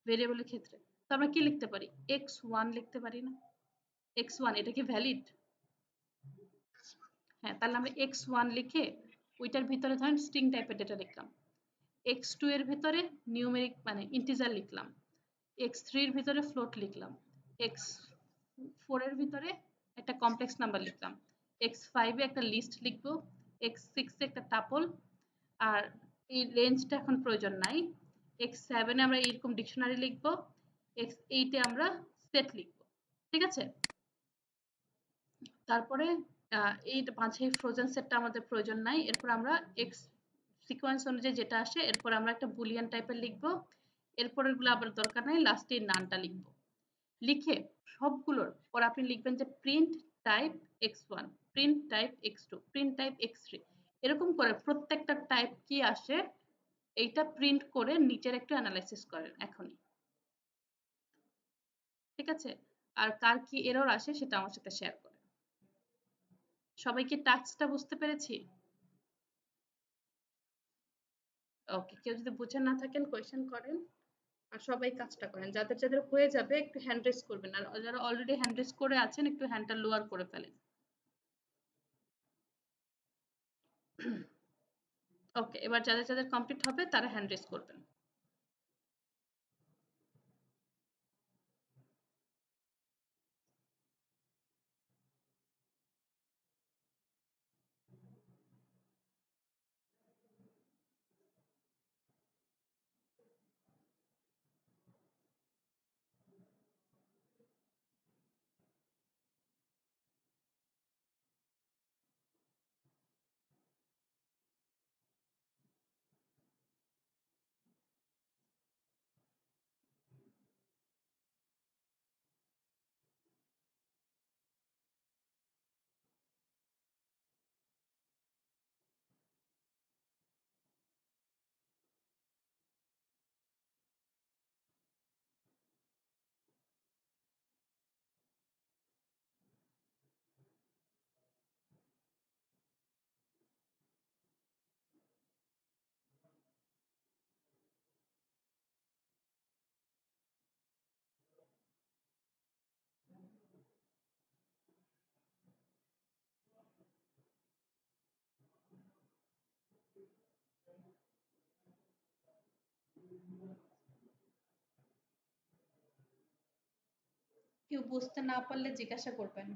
ভেরিয়েবলের ক্ষেত্রে, তো আমরা কি লিখতে পারি, x1 লিখতে পারি না, x1 এটা কি ভ্যালিড? হ্যাঁ, তাহলে আমরা x1 লিখে ওইটার ভিতরে ধরেন স্ট্রিং টাইপের ডেটা লিখলাম, x2 এর ভিতরে নিউমেরিক মানে ইন্টিজার লিখলাম, x3 এর ভিতরে ফ্লোট লিখলাম, x4 এর ভিতরে একটা কমপ্লেক্স নাম্বার লিখলাম, x5 এ একটা লিস্ট লিখবো, x6 এ একটা টাপল, আর এই রেঞ্জটা এখন প্রয়োজন নাই, x7 এ আমরা এরকম ডিকশনারি লিখবো, x8 এ আমরা সেট লিখবো। ঠিক আছে, তারপরে এই মাঝে ফ্রোজেন সেটটা আমাদের প্রয়োজন নাই, এরপর আমরা এক্স সিকোয়েন্স অনুযায়ী যেটা আসে এরপর আমরা একটা বুলিয়ান টাইপের লিখবো, এরপরের গুলো আবার দরকার নাই, লাস্টে নানটা লিখবো, লিখে সবগুলোর পর আপনি লিখবেন যে print type x1, print type x2, print type x3, এরকম করে প্রত্যেকটা টাইপ কি আসে এইটা প্রিন্ট করে নিচের একটু অ্যানালাইসিস করেন এখনই। ঠিক আছে, আর কার কি এরর আসে সেটা আমার সাথে শেয়ার করেন। সবাইকে টাস্কটা বুঝতে পেরেছি? ওকে, কেউ যদি বুঝে না থাকেন কোয়েশ্চেন করেন, আর সবাই কাজটা করেন, যাদের যাদের হয়ে যাবে একটু হ্যান্ড রেজ করবেন, আর যারা অলরেডি হ্যান্ড রেজ করে আছেন একটু হ্যান্ডটা লোয়ার করে ফেলেন। ওকে, এবার যাদের যাদের কমপ্লিট হবে তারা হ্যান্ড রেজ করবেন। কেউ বুঝতে না পারলে জিজ্ঞাসা করবেন।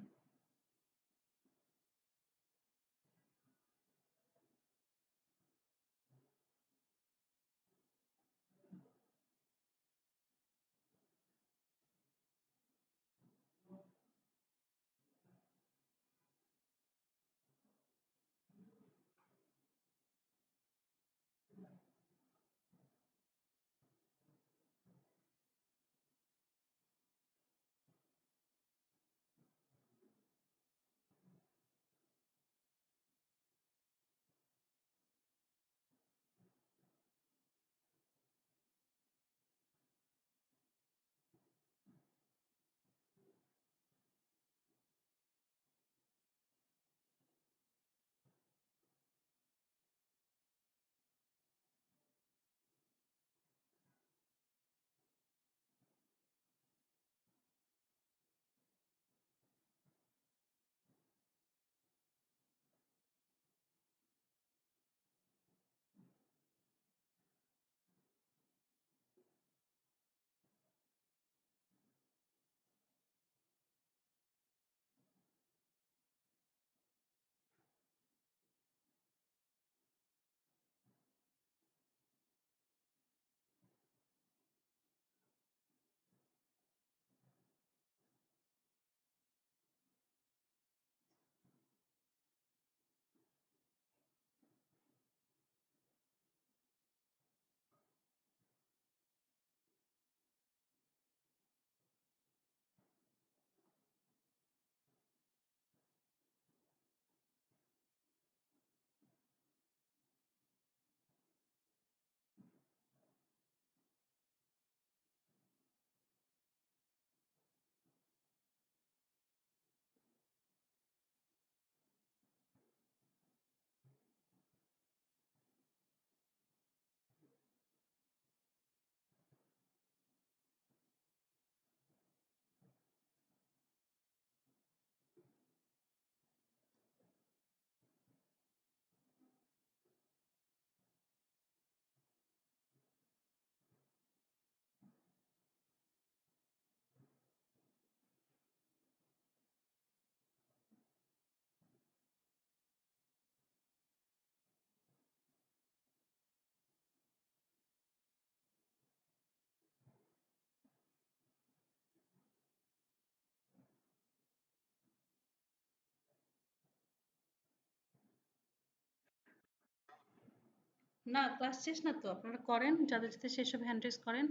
না, ক্লাস শেষ না তো, আপনারা করেন, যাদের সাথে সেসব হ্যান্ড রেজ করেন।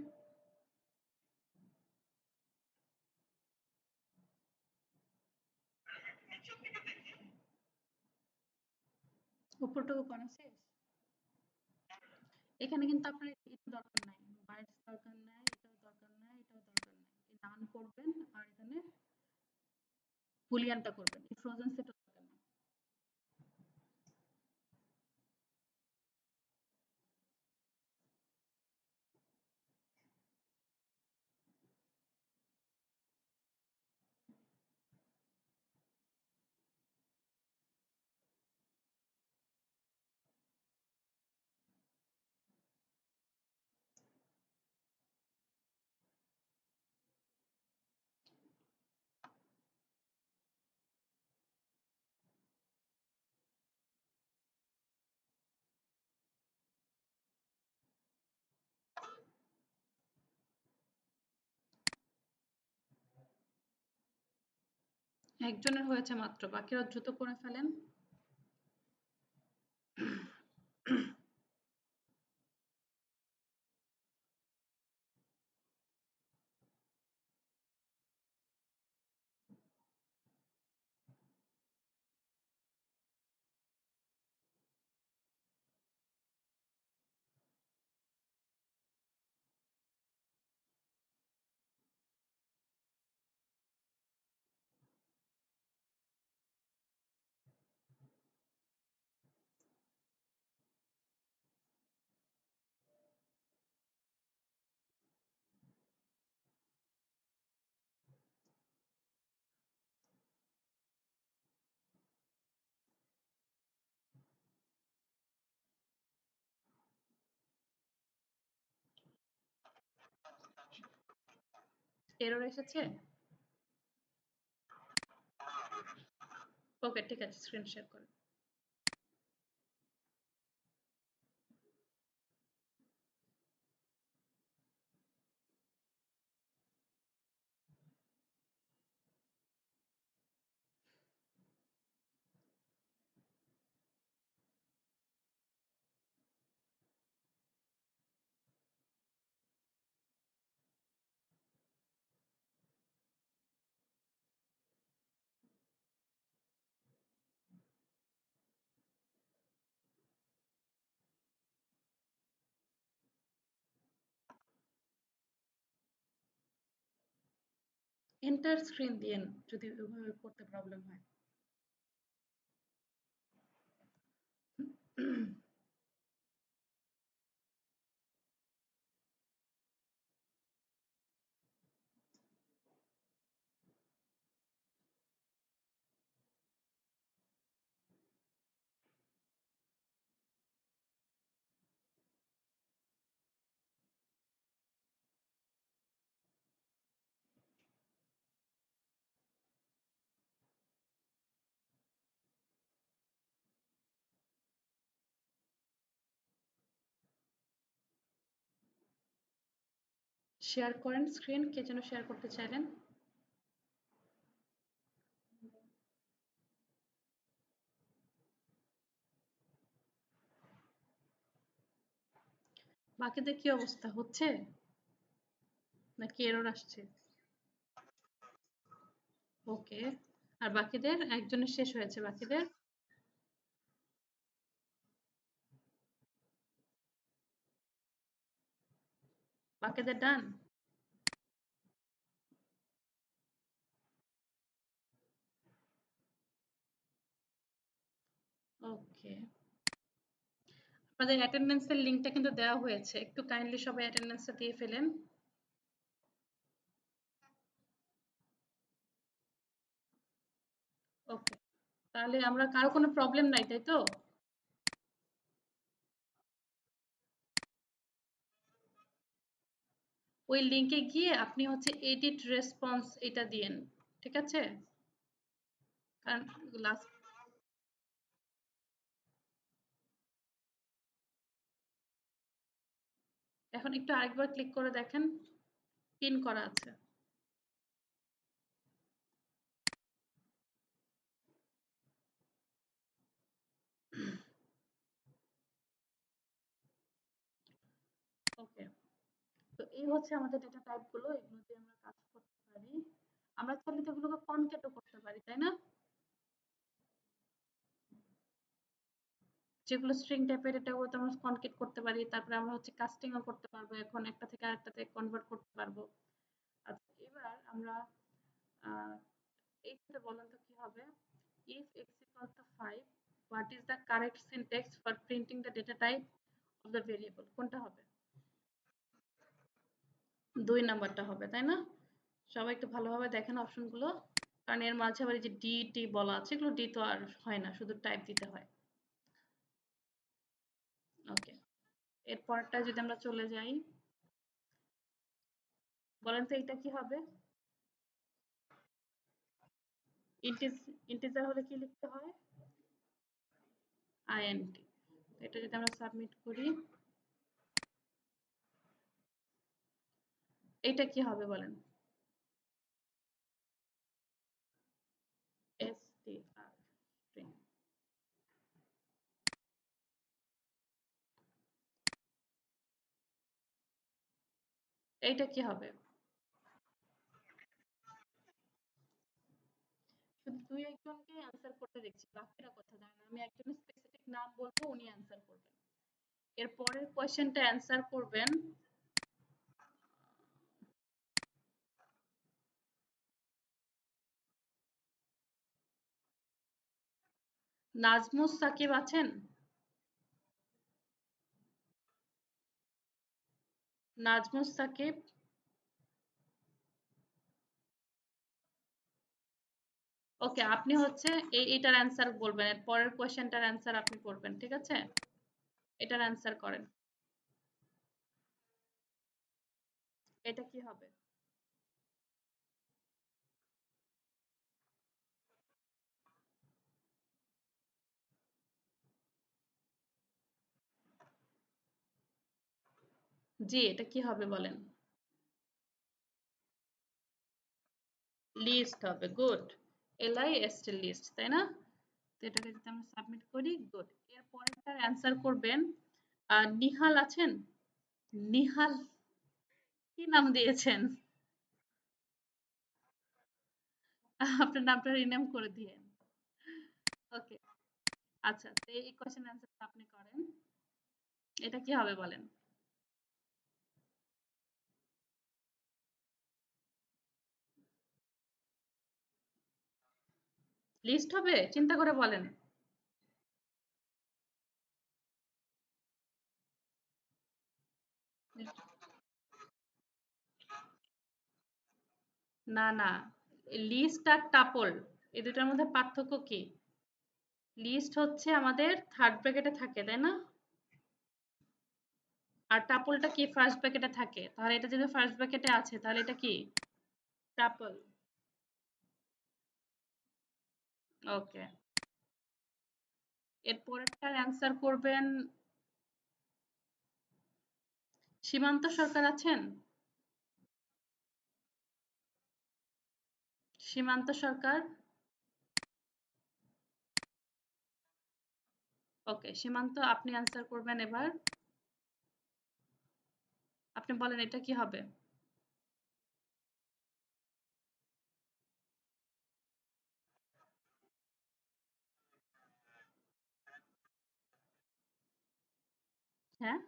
উপরটুকু করা শেষ। এখানে কিন্তু আপনার এটা দরকার নাই, বাইটস দরকার নাই, এটাও দরকার নাই, এটাও দরকার নাই। এই নান করবেন আর এখানে বুলিয়ানটা করবেন, এই ফ্রোজেন সেটও দরকার নাই। একজনের হয়েছে মাত্র, বাকিরা দ্রুত করে ফেলেন। এরর এসেছে? ওকে, ঠিক আছে, স্ক্রিন শেয়ার করুন। এন্টার স্ক্রিন দিয়েন যদি ওইভাবে করতে প্রবলেম হয়। শেয়ার করেন স্ক্রিন, কে যেন শেয়ার করতে চাইলেন? বাকিদের কি অবস্থা, হচ্ছে নাকি এরর আসছে? ওকে, আর বাকিদের একজনের শেষ হয়েছে, বাকিদের? বাকিদের ডান? ওকে, আপনাদের অ্যাটেন্ডেন্সের লিঙ্কটা কিন্তু দেওয়া হয়েছে, একটু কাইন্ডলি সবাই অ্যাটেন্ডেন্সটা দিয়ে ফেলেন। ওকে, তাহলে আমরা কারো কোনো প্রবলেম নাই, তাই তো? ওই লিঙ্কে গিয়ে আপনি হচ্ছে এডিট রেসপন্স এটা দিয়েন, ঠিক আছে? কারণ লাস্ট, এখন একটু আরেকবার ক্লিক করে দেখেন, পিন করা আছে। ওকে, তো এই হচ্ছে আমাদের ডেটা টাইপ গুলো, এগুলো দিয়ে আমরা কাজ করতে পারি। আমরা চাইলে তো এগুলোকে কনক্যাটও করতে পারি, তাই না? যেগুলো স্ট্রিং টাইপের এটাও তো আমরা কনক্যাট করতে পারি, তারপরে আমরা হচ্ছে কাস্টিংও করতে পারবো, এখন একটা থেকে আরেকটাতে কনভার্ট করতে পারবো। আচ্ছা, এবার আমরা এইটাতে বলেন তো কি হবে? if x equals to 5, what is the correct syntax for printing the data type of the variable? কোনটা হবে? 2 নাম্বারটা হবে, তাই না? সবাই একটু ভালোভাবে দেখেন অপশনগুলো, কারণ এর মাঝে আবার এই যে ডি টি বলা আছে, এগুলো ডি তো আর হয় না, শুধু টাইপ দিতে হয়। ওকে, এরপরটা যদি আমরা চলে যাই, বলেন তো এটা কি হবে? ইন্টিজার হলে কি লিখতে হয়? আইএনটি। এটা যদি আমরা সাবমিট করি, এটা কি হবে বলেন? str string। এইটা কি হবে? শুধু দুই একজনকে অ্যান্সার করতে দেখছি, বাকিরা কথা জানে না। আমি একজনের স্পেসিফিক নাম বলবো, উনি অ্যান্সার করবেন। এর পরের কোয়েশ্চেনটা অ্যান্সার করবেন নাজমুস সাকিব আছেন? নাজমুস সাকিব। ওকে, আপনি হচ্ছে এইটার অ্যান্সার বলবেন, এর পরের কোয়েশ্চেনটার অ্যান্সার আপনি করবেন, ঠিক আছে? এটার অ্যান্সার করেন। এটা কি হবে? জি, এটা কি হবে বলেন? লিস্ট হবে, গুড। LIST লিস্ট, তাই না? তো এটাকে যদি আমরা সাবমিট করি, গুড। এর পরেরটার অ্যান্সার করবেন নিহাল আছেন? নিহাল কি নাম দিয়েছেন? আপনার নামটা রিনেম করে দিয়েন। ওকে, আচ্ছা। তো এই কোয়েশ্চেন অ্যান্সারটা আপনি করেন। এটা কি হবে বলেন? লিস্ট হবে? চিন্তা করে বলেন। না, না। লিস্ট আর টাপল এই দুটার মধ্যে পার্থক্য কি? লিস্ট হচ্ছে আমাদের থার্ড ব্র্যাকেটে থাকে, তাই না? আর টাপলটা কি ফার্স্ট ব্র্যাকেটে থাকে? তাহলে এটা যদি ফার্স্ট ব্র্যাকেটে আছে তাহলে এটা কি? টাপল। ওকে। এর পরেরটার অ্যান্সার করবেন সীমান্ত সরকার আছেন? সীমান্ত সরকার? ওকে, সীমান্ত আপনি অ্যান্সার করবেন এবার। আপনি বলেন এটা কি হবে? হ্যাঁ?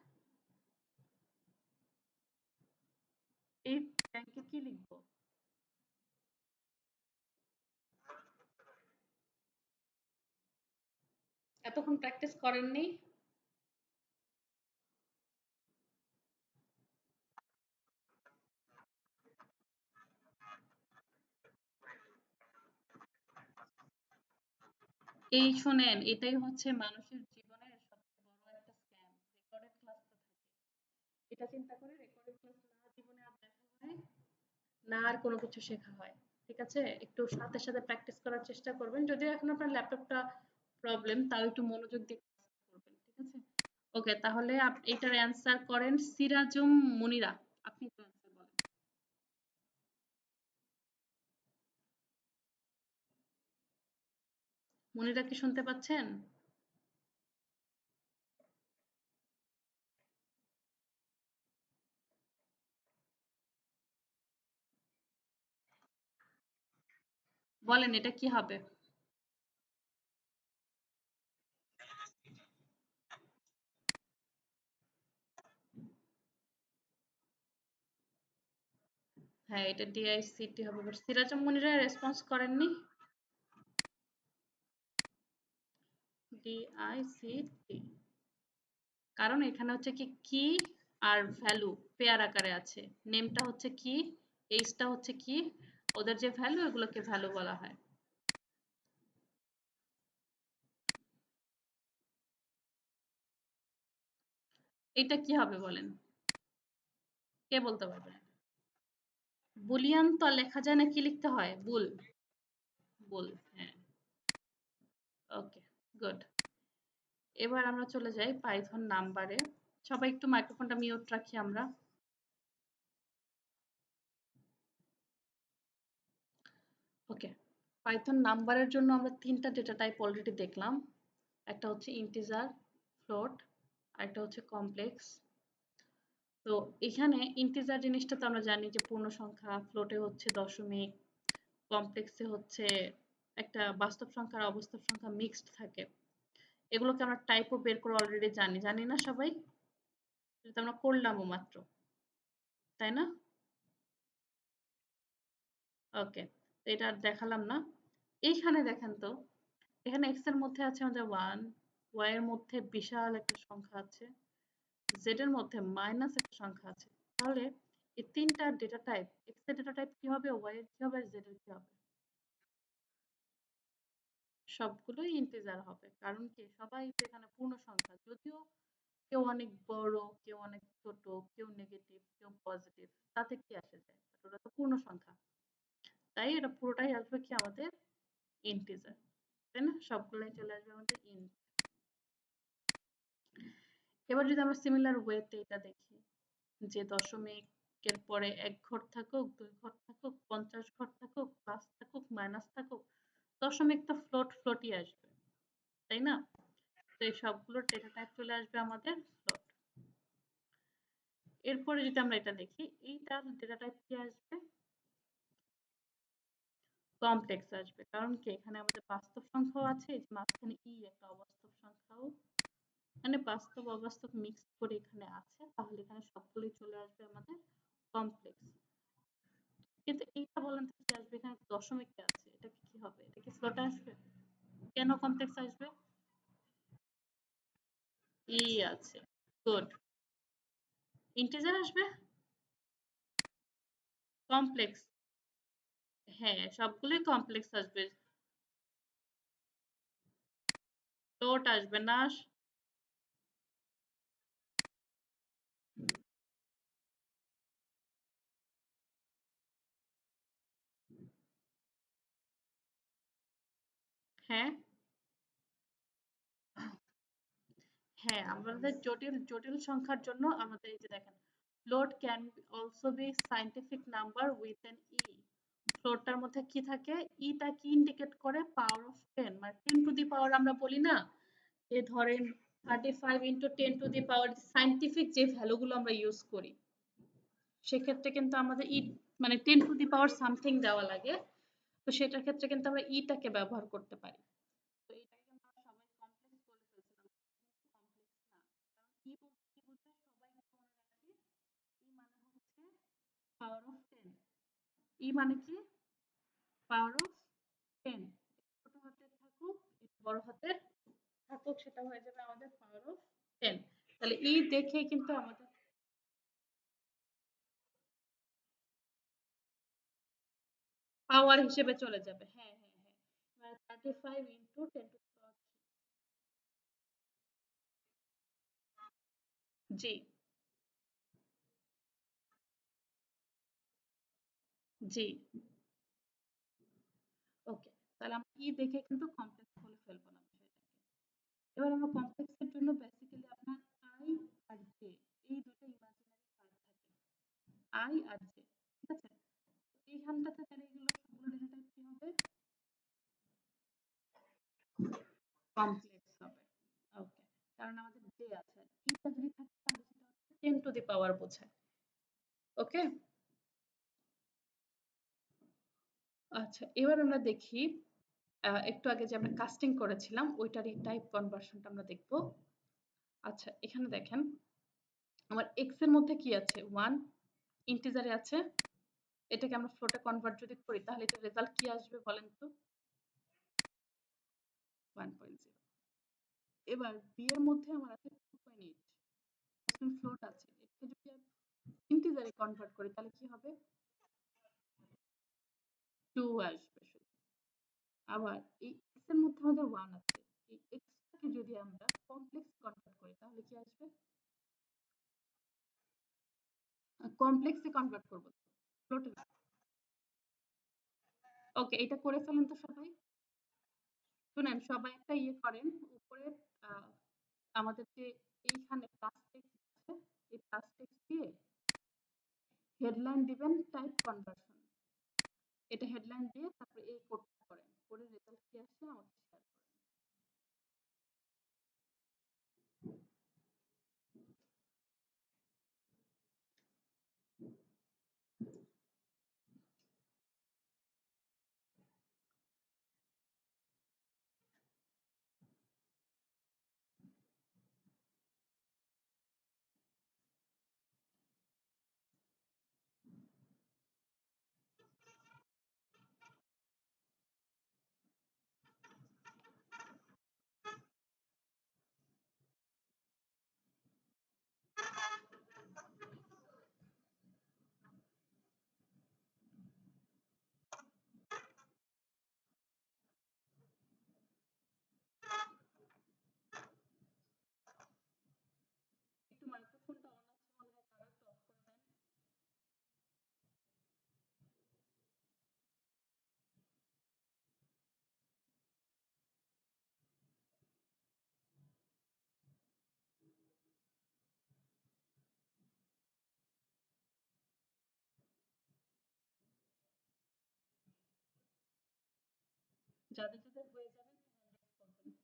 এই ব্যাংকে কি লিখবো? এতক্ষণ প্র্যাকটিস করেননি? এই শোনেন, এটাই হচ্ছে মানুষের জীবনের সবচেয়ে বড় একটা স্ক্যাম। রেকর্ডেড ক্লাস তো থাকে। এটা চিন্তা করে রেকর্ডেড ক্লাস না জীবনে আর দেখা হয়, না আর কোনো কিছু শেখা হয়। ঠিক আছে? একটু সাথে, সাথে প্র্যাকটিস করার চেষ্টা করবেন। যদিও এখন আপনার ল্যাপটপটা প্রবলেম, তাও একটু মনোযোগ দিয়ে ক্লাস করবেন। ঠিক আছে? ওকে, তাহলে এটার অ্যান্সার করেন সিরাজুম মুনিরা। আপনি তো অ্যান্সার বলেন। মুনিরা কি শুনতে পাচ্ছেন? বলেন এটা কি হবে? হ্যাঁ, এটা DICT হবে। বাট সিরাজুম মুনিরা রেসপন্স করেননি? DICT, কারণ এখানে হচ্ছে কি আর ভ্যালু পেয়ার আকারে আছে। নেমটা হচ্ছে কি, এইজটা হচ্ছে কি, ওদের যে ভ্যালু এগুলোকে ভ্যালু বলা হয়। এটা কি হবে বলেন? কে বলতে পারবেন? বুলিয়ান তো আর লেখা যায় না, কি লিখতে হয়? বুল। বুল, হ্যাঁ। ওকে, গুড। এবার আমরা চলে যাই পাইথন নাম্বারে। সবাই একটু মাইক্রোফোনটা মিউট রাখি আমরা। ওকে, পাইথন নাম্বারের জন্য আমরা তিনটা ডেটা টাইপ অলরেডি দেখলাম। একটা হচ্ছে ইন্টিজার, ফ্লোট, আর একটা হচ্ছে কমপ্লেক্স। তো এখানে ইন্টিজার জিনিসটা তো আমরা জানি যে পূর্ণ সংখ্যা, ফ্লোটে হচ্ছে দশমিক, কমপ্লেক্সে হচ্ছে একটা বাস্তব সংখ্যা আর অবাস্তব সংখ্যা মিক্সড থাকে। এগুলোকে আমরা টাইপও বের করে অলরেডি জানি, জানি না সবাই? এটা তো আমরা করলামও মাত্র, তাই না? ওকে, তো এটা আর দেখালাম না। এইখানে দেখেন তো, এখানে এক্স এর মধ্যে আছে আমাদের 1, ওয়াই এর মধ্যে বিশাল একটা সংখ্যা আছে, জেড এর মধ্যে মাইনাস একটা সংখ্যা আছে। তাহলে এই তিনটা ডেটা টাইপ, এক্স এর ডেটা টাইপ কি হবে, ওয়াই এর কি হবে, আর জেড এর কি হবে? সবগুলোই ইন্টিজার হবে। কারণ কি, সবাই তো এখানে পূর্ণ সংখ্যা। যদিও কেউ অনেক বড়, কেউ অনেক ছোট, কেউ নেগেটিভ, কেউ পজিটিভ, তাতে কি আসে যায়? But ওরা তো পূর্ণ সংখ্যা। তাই এটা পুরোটাই আসবে কি আমাদের ইন্টিজার। তাই না? সবগুলাই চলে আসবে আমাদের এবার যদি আমরা সিমিলার ওয়েতে এটা দেখি, যে দশমিকের পরে ১ ঘর থাকুক, ২ ঘর থাকুক, ৫০ ঘর থাকুক, প্লাস থাকুক, মাইনাস থাকুক, দশমিক তো ফ্লোটই আসবে। তাই না? তো এই সবগুলোর ডেটা টাইপ চলে আসবে আমাদের ফ্লোট। এরপরে যদি আমরা এটা দেখি, এইটার ডেটা টাইপ কি আসবে? কমপ্লেক্স আসবে। কারণ কি এখানে আমাদের বাস্তব সংখ্যাও আছে, এই যে মাঝখানে একটা অবাস্তব সংখ্যাও, মানে বাস্তব অবাস্তব মিক্সড করে এখানে আছে, তাহলে এখানে সবগুলোই চলে আসবে আমাদের কমপ্লেক্স। কিন্তু এইটা বলেন তো কি আসবে? এখানে দশমিক আছে, এটা কি হবে? এটা কি ফ্লোট আসবে? কেন কমপ্লেক্স আসবে? আছে, গুড। ইন্টিজার আসবে? কমপ্লেক্স, হ্যাঁ সবগুলোই কমপ্লেক্স আসবে, ফ্লোট আসবে না। হ্যাঁ, হ্যাঁ, আমাদের জটিল জটিল সংখ্যার জন্য আমাদের এই যে দেখেন, float can also be scientific number with an e। ফ্লোটটার মধ্যে কি থাকে? টা কি ইন্ডিকেট করে? পাওয়ার অফ 10, মানে 10 টু দি পাওয়ার আমরা বলি না, যে ধরেন 35 into 10 to the power, scientific যে ভ্যালুগুলো আমরা ইউজ করি, সেক্ষেত্রে কিন্তু আমাদের মানে 10 টু দি পাওয়ার সামথিং দেওয়া লাগে। তো সেটার ক্ষেত্রে কিন্তু আমরা টাকে ব্যবহার করতে পারি। তো এটাকে কিন্তু আমরা সবাই কমপ্লেক্স বলে ফেলছিলাম, কিন্তু কমপ্লেক্স না। কারণ বলতে কি বোঝায় সবাই মনে রাখি, মানে হচ্ছে পাওয়ার অফ 10। মানে কি? Power of 10। ছোট হাতের থাকুক, বড় হাতের থাকুক, সেটা হয়ে যাবে আমাদের পাওয়ার অফ 10। তাহলে দেখে কিন্তু আমাদের পাওয়ার হিসেবে চলে যাবে। হ্যাঁ, হ্যাঁ, হ্যাঁ। মানে 35 ইন্টু 10 টু দি পাওয়ার 3। জি, জি। ওকে। তাহলে আমরা দেখে কিন্তু কমপ্লেক্স বলে ফেলবো না বিষয়টাকে। এবার আমরা কমপ্লেক্সের জন্য বেসিক্যালি আপনার আই আর জে, এই দুটো ইমাজিনারি পার্ট থাকে। আই আর জে, ঠিক আছে? এইখানটাতে তাহলে এগুলো সবগুলো ডেটা টাইপ কি হবে? কমপ্লেক্স হবে। ওকে। কারণ আমাদের জে আছে। টা যদি থাকে তাহলে সেটা হচ্ছে 10 টু দি পাওয়ার বোঝায়। ওকে? আচ্ছা, এবার আমরা দেখি একটু আগে যে আমরা কাস্টিং করেছিলাম ওইটারই টাইপ কনভার্সনটা আমরা দেখব। আচ্ছা, এখানে দেখেন আমার এক্স এর মধ্যে কি আছে? 1 ইন্টিজারে আছে। এটাকে আমরা ফ্লোটে কনভার্ট যদি করি তাহলে এটার রেজাল্ট কি আসবে বলেন তো? 1.0। এবার বি এর মধ্যে আমার আছে 2.8, ফ্লোট আছে। এটাকে যদি আমি ইন্টিজারে কনভার্ট করি তাহলে কি হবে? 2 আসবে শুধু। আবার এই এক্স এর মধ্যে আমাদের 1 আছে। এই এক্সটাকে যদি আমরা কমপ্লেক্স কনভার্ট করি তাহলে কি আসবে? কমপ্লেক্সে কনভার্ট করব, ফ্লোটে না। ওকে, এটা করে ফেলেন তো সবাই। শুনেন, সবাই একটা করেন, উপরে আহ, আমাদের যে এইখানে প্লাস টেক্সট আছে, এই প্লাস টেক্সট দিয়ে হেডলাইন দিবেন টাইপ কনভার্সন। এটা হেডলাইন দিয়ে তারপরে এই কোডটা করেন, করে রেজাল্ট কি আসে আমাকে শেয়ার করেন। যাদের যাদের হয়ে যাবে করবেন।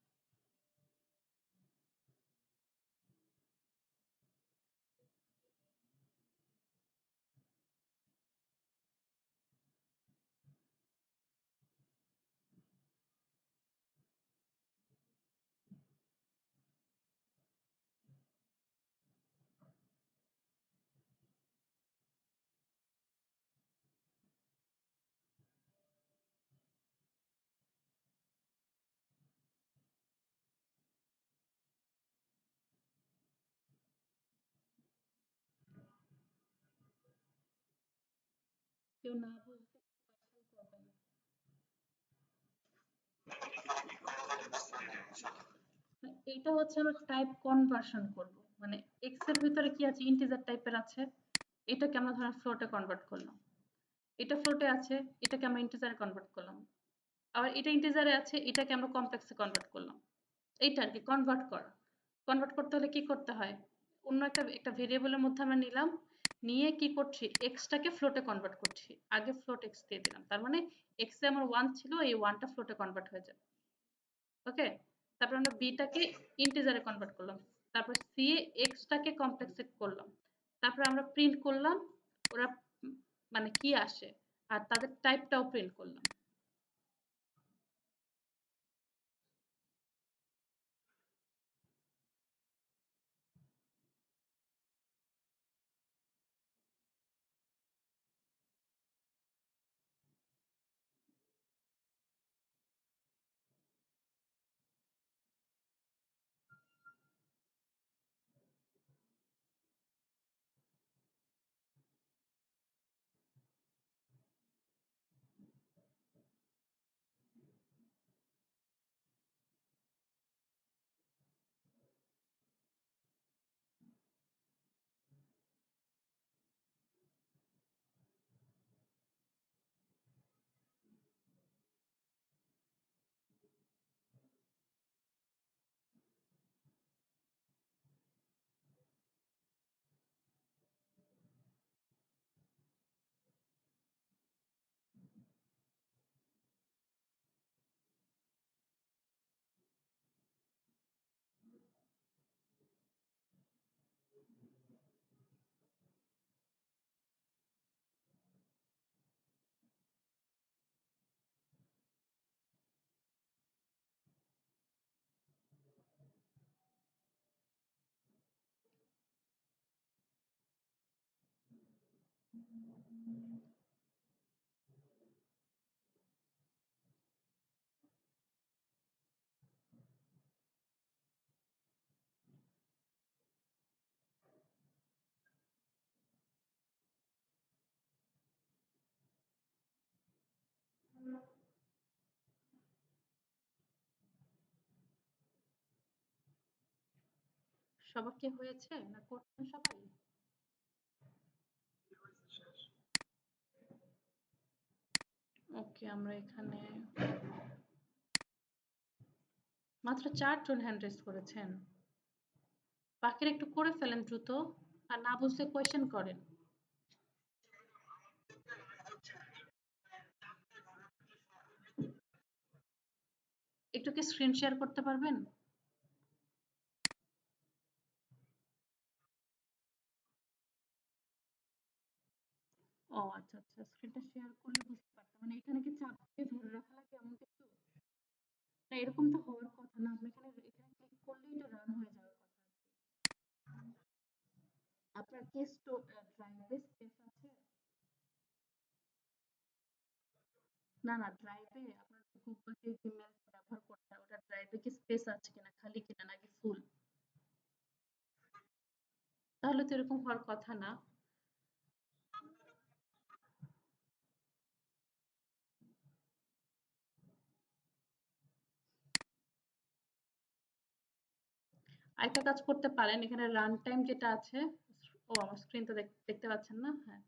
কেউ না বুঝতে কোয়েশ্চেন করবেন। এইটা হচ্ছে আমরা টাইপ কনভার্সন করব, মানে এক্স এর ভিতরে কি আছে, ইন্টিজার টাইপের আছে, এটাকে আমরা ধরেন ফ্লোটে কনভার্ট করলাম, এটা ফ্লোটে আছে, এটাকে আমরা ইন্টিজারে কনভার্ট করলাম, আবার এটা ইন্টিজারে আছে, এটাকে আমরা কমপ্লেক্সে কনভার্ট করলাম। এইটা আর কি কনভার্ট করা। কনভার্ট করতে হলে কি করতে হয়, অন্য একটা একটা ভেরিয়েবলের মধ্যে আমরা নিলাম, নিয়ে কি করছি, এক্সটাকে ফ্লোটে কনভার্ট করছি, আগে ফ্লোট এক্স দিয়ে দিলাম, তার মানে এক্স এ আমার 1 ছিল, এই 1টা ফ্লোটে কনভার্ট হয়ে যাবে। ওকে, তারপর আমরা বিটাকে ইন্টিজারে কনভার্ট করলাম, তারপর সি এক্সটাকে কমপ্লেক্সে করলাম, তারপর আমরা প্রিন্ট করলাম ওরা মানে কি আসে, আর তাদের টাইপটাও প্রিন্ট করলাম। সবার কি হয়েছে না করছেন সবাই? ওকে, আমরা এখানে মাত্র 4 জন হ্যান্ড রেজ করেছেন, বাকিরা একটু করে ফেলেন দ্রুত, আর না বুঝলে কোয়েশ্চেন করেন। একটু কি স্ক্রিন শেয়ার করতে পারবেন? ও আচ্ছা আচ্ছা, স্ক্রিনটা শেয়ার করলে বুঝতে পারতাম, মানে এখানে কি চাপ দিয়ে ধরে রাখা লাগে এমন কিছু? না, এরকম তো হওয়ার কথা না, আপনি এখানে এখানে ক্লিক করলেই তো রান হয়ে যাওয়ার কথা আর কি। আপনার কি ড্রাইভে স্পেস আছে? না না, ড্রাইভে আপনার গুগল পে জিমেল ব্যবহার করতে হয়, ওটা ড্রাইভে কি স্পেস আছে কিনা, খালি কিনা নাকি ফুল? তাহলে তো এরকম হওয়ার কথা না। আরেকটা কাজ করতে পারেন, এখানে রান টাইম যেটা আছে, ও আমার স্ক্রিন তো দেখতে পাচ্ছেন না, হ্যাঁ,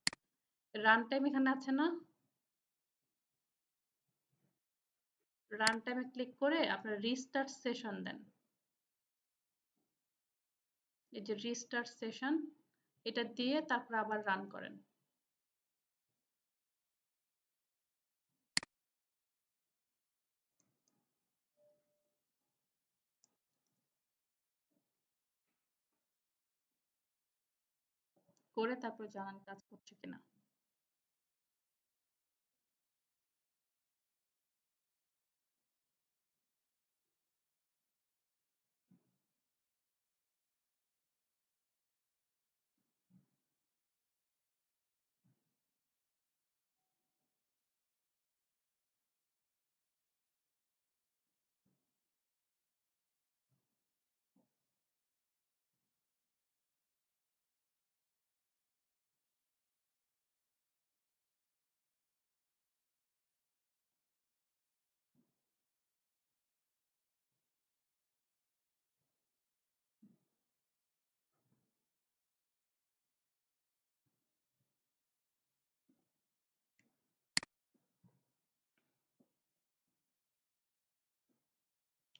রান টাইম এখানে আছে না, রান টাইমে ক্লিক করে আপনার রিস্টার্ট সেশন দেন, এই যে রিস্টার্ট সেশন, এটা দিয়ে তারপর আবার রান করেন। করে তারপর জানান কাজ করছে কিনা।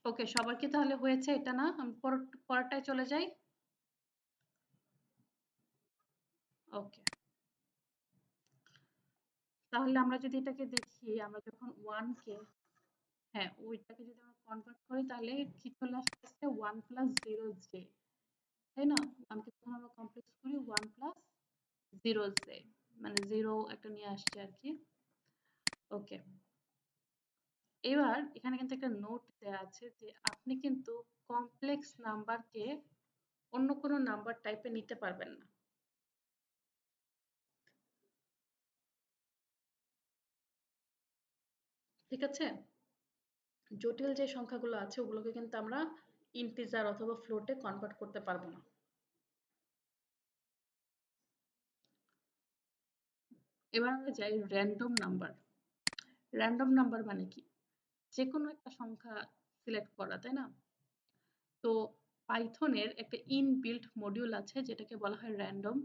ওকে, সবার কি তাহলে হয়েছে এটা? না, আমি পরেরটায় চলে যাই। ওকে, তাহলে আমরা যদি এটাকে দেখি, আমরা যখন 1 কে, হ্যাঁ, ওইটাকে যদি আমরা কনভার্ট করি তাহলে কি চলে আসতেছে 1 প্লাস 0 জে, তাই না? আমাকে যখন আমরা কমপ্লেক্স করি 1 প্লাস 0 জে, মানে 0 একটা নিয়ে আসছে আর কি। ওকে, এবার এখানে কিন্তু একটা নোট দেয়া আছে যে আপনি কিন্তু কমপ্লেক্স নাম্বারকে অন্য কোনো নাম্বার টাইপে নিতে পারবেন না। ঠিক আছে? জটিল যে সংখ্যাগুলো আছে ওগুলোকে কিন্তু আমরা ইন্টিজার অথবা ফ্লোটে কনভার্ট করতে পারবো না। এবার আমরা যাই র্যান্ডম নাম্বার। র্যান্ডম নাম্বার মানে কি? যেকোনো একটা সংখ্যা সিলেক্ট করা, তাই না? তো পাইথনের একটা ইনবিল্ট মডিউল আছে যেটাকে বলা হয় র্যান্ডম।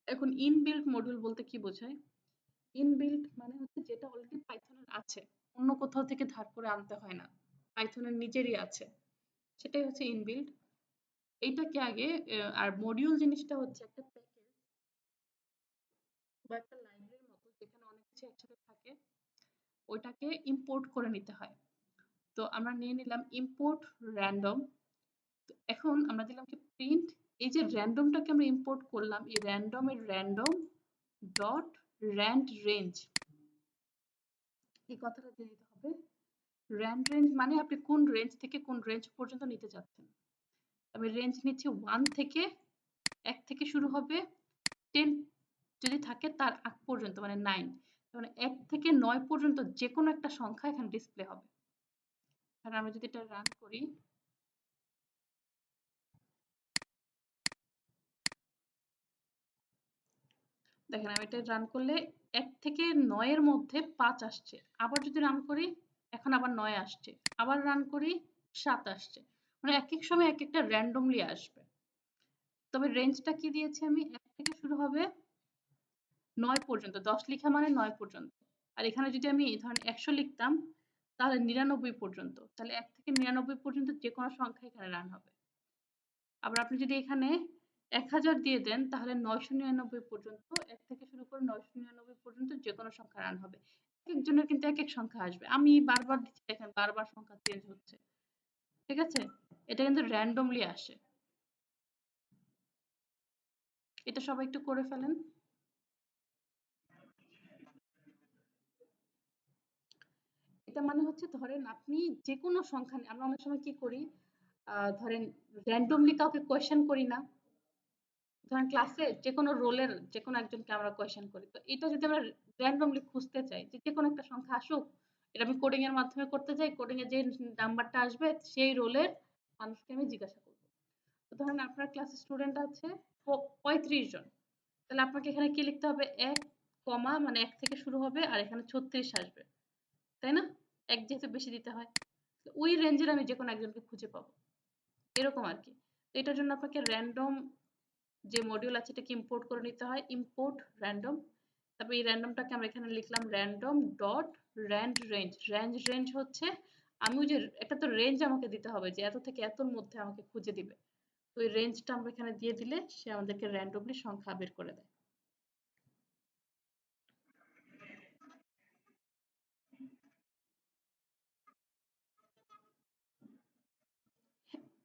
এখন ইনবিল্ট মডিউল বলতে কি বোঝায়? ইনবিল্ট মানে হচ্ছে যেটা অলরেডি পাইথনের আছে, অন্য কোথাও থেকে ধার করে আনতে হয় না, পাইথনের নিজেরই আছে, সেটাই হচ্ছে ইনবিল্ট। এইটাকে আগে আর মডিউল জিনিসটা হচ্ছে একটা প্যাকেজ বা একটা লাইব্রেরির মতো যেখানে অনেক কিছু একসাথে থাকে, ওইটাকে ইম্পোর্ট করে নিতে হয়। তো আমরা নিয়ে নিলাম ইম্পোর্ট র্যান্ডম। তো এখন আমরা দিলাম কি প্রিন্ট, এই যে র্যান্ডমটাকে আমরা ইম্পোর্ট করলাম, এই র্যান্ডমের র্যান্ডম ডট র্যান্ড রেঞ্জ, এই কথাটা দিয়ে দিতে হবে। র্যান্ড রেঞ্জ মানে আপনি কোন রেঞ্জ থেকে কোন রেঞ্জ পর্যন্ত নিতে চাচ্ছেন। আমি রেঞ্জ নিচ্ছি 1 থেকে, 1 থেকে শুরু হবে, 10 যদি থাকে তার আগ পর্যন্ত মানে 9, মানে 1 থেকে 9 পর্যন্ত যে কোনো একটা সংখ্যা এখানে ডিসপ্লে হবে। আর আমরা যদি এটা রান করি, দেখেন আমি এটা রান করলে 1 থেকে 9 এর মধ্যে 5 আসছে। আবার যদি রান করি, এখন আবার 9 আসছে। আবার রান করি, 7 আসছে। মানে একেক সময় একেকটা randomly আসবে। তবে রেঞ্জটা কি দিয়েছি আমি? 1 থেকে শুরু হবে 9 পর্যন্ত। 10 লিখা মানে 9 পর্যন্ত। আর এখানে যদি আমি ধরেন 100 লিখতাম তাহলে 99 পর্যন্ত। তাহলে 1 থেকে 99 পর্যন্ত যেকোনো সংখ্যা এখানে রান হবে। আবার আপনি যদি এখানে 1000 দিয়ে দেন তাহলে 999 পর্যন্ত, 1 থেকে শুরু করে 999 পর্যন্ত যেকোনো সংখ্যা রান হবে। একেকজনের কিন্তু একেক সংখ্যা আসবে। আমি বারবার দিচ্ছি, দেখেন বারবার সংখ্যা চেঞ্জ হচ্ছে। ঠিক আছে? এটা কিন্তু randomly আসে। এটা সবাই একটু করে ফেলেন। এটা মানে হচ্ছে ধরেন আপনি যেকোনো সংখ্যা আমরা অনেক সময় কি করি, ধরেন randomly কাউকে কোয়েশ্চেন করি না? ধরেন ক্লাসে যেকোনো রোলের যেকোনো একজনকে আমরা কোয়েশ্চেন করি। তো এটা যদি আমরা randomly খুঁজতে চাই যে যেকোনো একটা সংখ্যা আসুক, এটা আমি কোডিং এর মাধ্যমে করতে চাই, কোডিং এ যে নাম্বারটা আসবে সেই রোলের মানুষকে আমি জিজ্ঞাসা করব। তো ধরেন আপনার ক্লাসে স্টুডেন্ট আছে 35 জন। তাহলে আপনাকে এখানে কি লিখতে হবে? 1 কমা মানে 1 থেকে শুরু হবে আর এখানে 36 আসবে। তাই না? 1 যেহেতু বেশি দিতে হয়। তো ওই রেঞ্জের আমি যেকোনো একজনকে খুঁজে পাবো। এরকম আরকি। তো এটার জন্য আপনাকে র‍্যান্ডম যে মডিউল আছে এটাকে ইম্পোর্ট করে নিতে হয়। Import random. তারপর এই র‍্যান্ডমটাকে আমরা এখানে লিখলাম random dot RAND range. RAND range হচ্ছে আমি ওই যে একটা তো রেঞ্জ আমাকে দিতে হবে যে এত থেকে এতর মধ্যে আমাকে খুঁজে দিবে। তো ওই রেঞ্জটা আমরা এখানে দিয়ে দিলে সে আমাদেরকে র‍্যান্ডমলি সংখ্যা বের করে দেয়।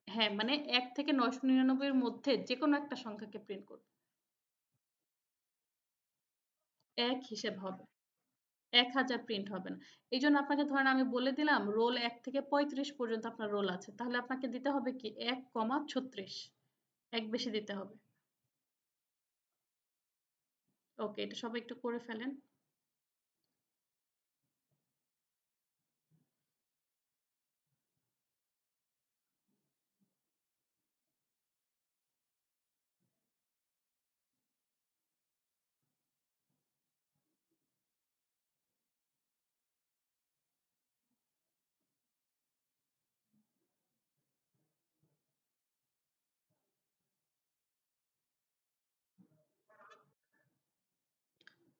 হ্যাঁ, মানে 1 থেকে 999 এর মধ্যে যেকোনো একটা সংখ্যাকে প্রিন্ট করবে। এক হিসেব হবে। ১,০০০ প্রিন্ট হবে না। এইজন্য আপনাকে ধরেন আমি বলে দিলাম রোল ১ থেকে ৩৫ পর্যন্ত আপনার রোল আছে। তাহলে আপনাকে দিতে হবে কি ১,৩৬ এক বেশি দিতে হবে। ওকে, এটা সবাই একটু করে ফেলেন।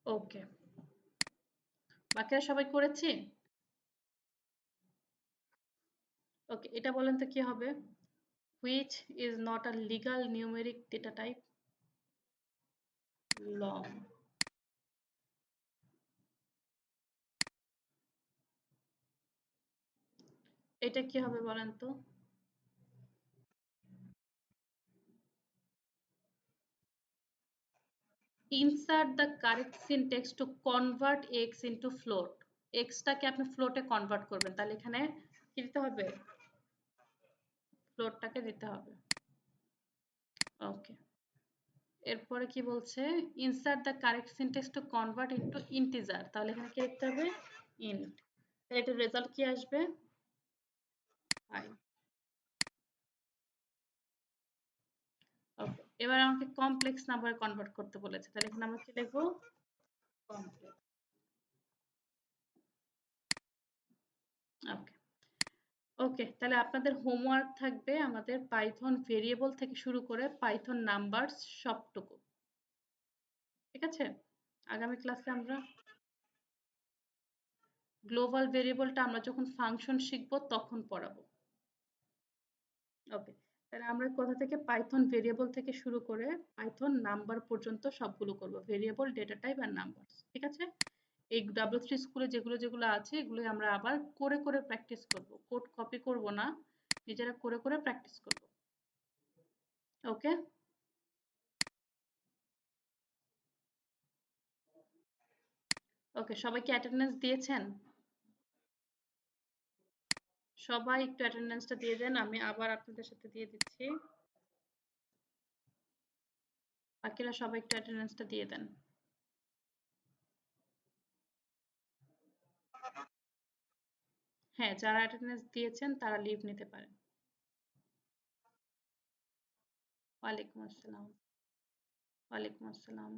ওকে, বাকিরা সবাই করেছি? ওকে, এটা বলেন তো কি হবে? Which is not a legal numeric data type? Long. এটা কি হবে বলেন তো? Insert the correct syntax to convert x into float. x টাকে আপনি ফ্লোটে কনভার্ট করবেন, তাহলে এখানে কি দিতে হবে? ফ্লোটটাকে দিতে হবে। ওকে, এরপরে কি বলছে? Insert the correct syntax to convert into integer, তাহলে এখানে কি লিখতে হবে? ইন্ট। তাহলে এটার রেজাল্ট কি আসবে? 5। ওকে, এবার আমাকে কমপ্লেক্স নাম্বারে কনভার্ট করতে বলেছে, তাহলে এখানে আমরা কি লিখবো? কমপ্লেক্স। ওকে, ওকে, তাহলে আপনাদের হোমওয়ার্ক থাকবে আমাদের পাইথন ভেরিয়েবল থেকে শুরু করে পাইথন নাম্বারস সবটুকু। ঠিক আছে? আগামী ক্লাসে আমরা গ্লোবাল ভেরিয়েবলটা আমরা যখন ফাংশন শিখবো তখন পড়াবো। ওকে, তাহলে আমরা কোথা থেকে পাইথন ভেরিয়েবল থেকে শুরু করে পাইথন নাম্বার পর্যন্ত সবগুলো করব, ভেরিয়েবল, ডেটা টাইপ আর নাম্বার। ঠিক আছে? এই W3 স্কুলে যেগুলো যেগুলো আছে এগুলো আমরা আবার করে করে প্র্যাকটিস করব, কোড কপি করব না, নিজেরা করে করে প্র্যাকটিস করব। ওকে, ওকে, সবাই কি অ্যাটেন্ডেন্স দিয়েছেন? সবাই একটু অ্যাটেন্ডেন্সটা দিয়ে দেন, আমি আবার আপনাদের সাথে দিয়ে দিচ্ছি। বাকিরা সবাই একটু অ্যাটেন্ডেন্সটা দিয়ে দেন। হ্যাঁ, যারা অ্যাটেন্ডেন্স দিয়েছেন তারা লিভ নিতে পারেন। ওয়ালাইকুম আসসালাম। ওয়ালাইকুম আসসালাম।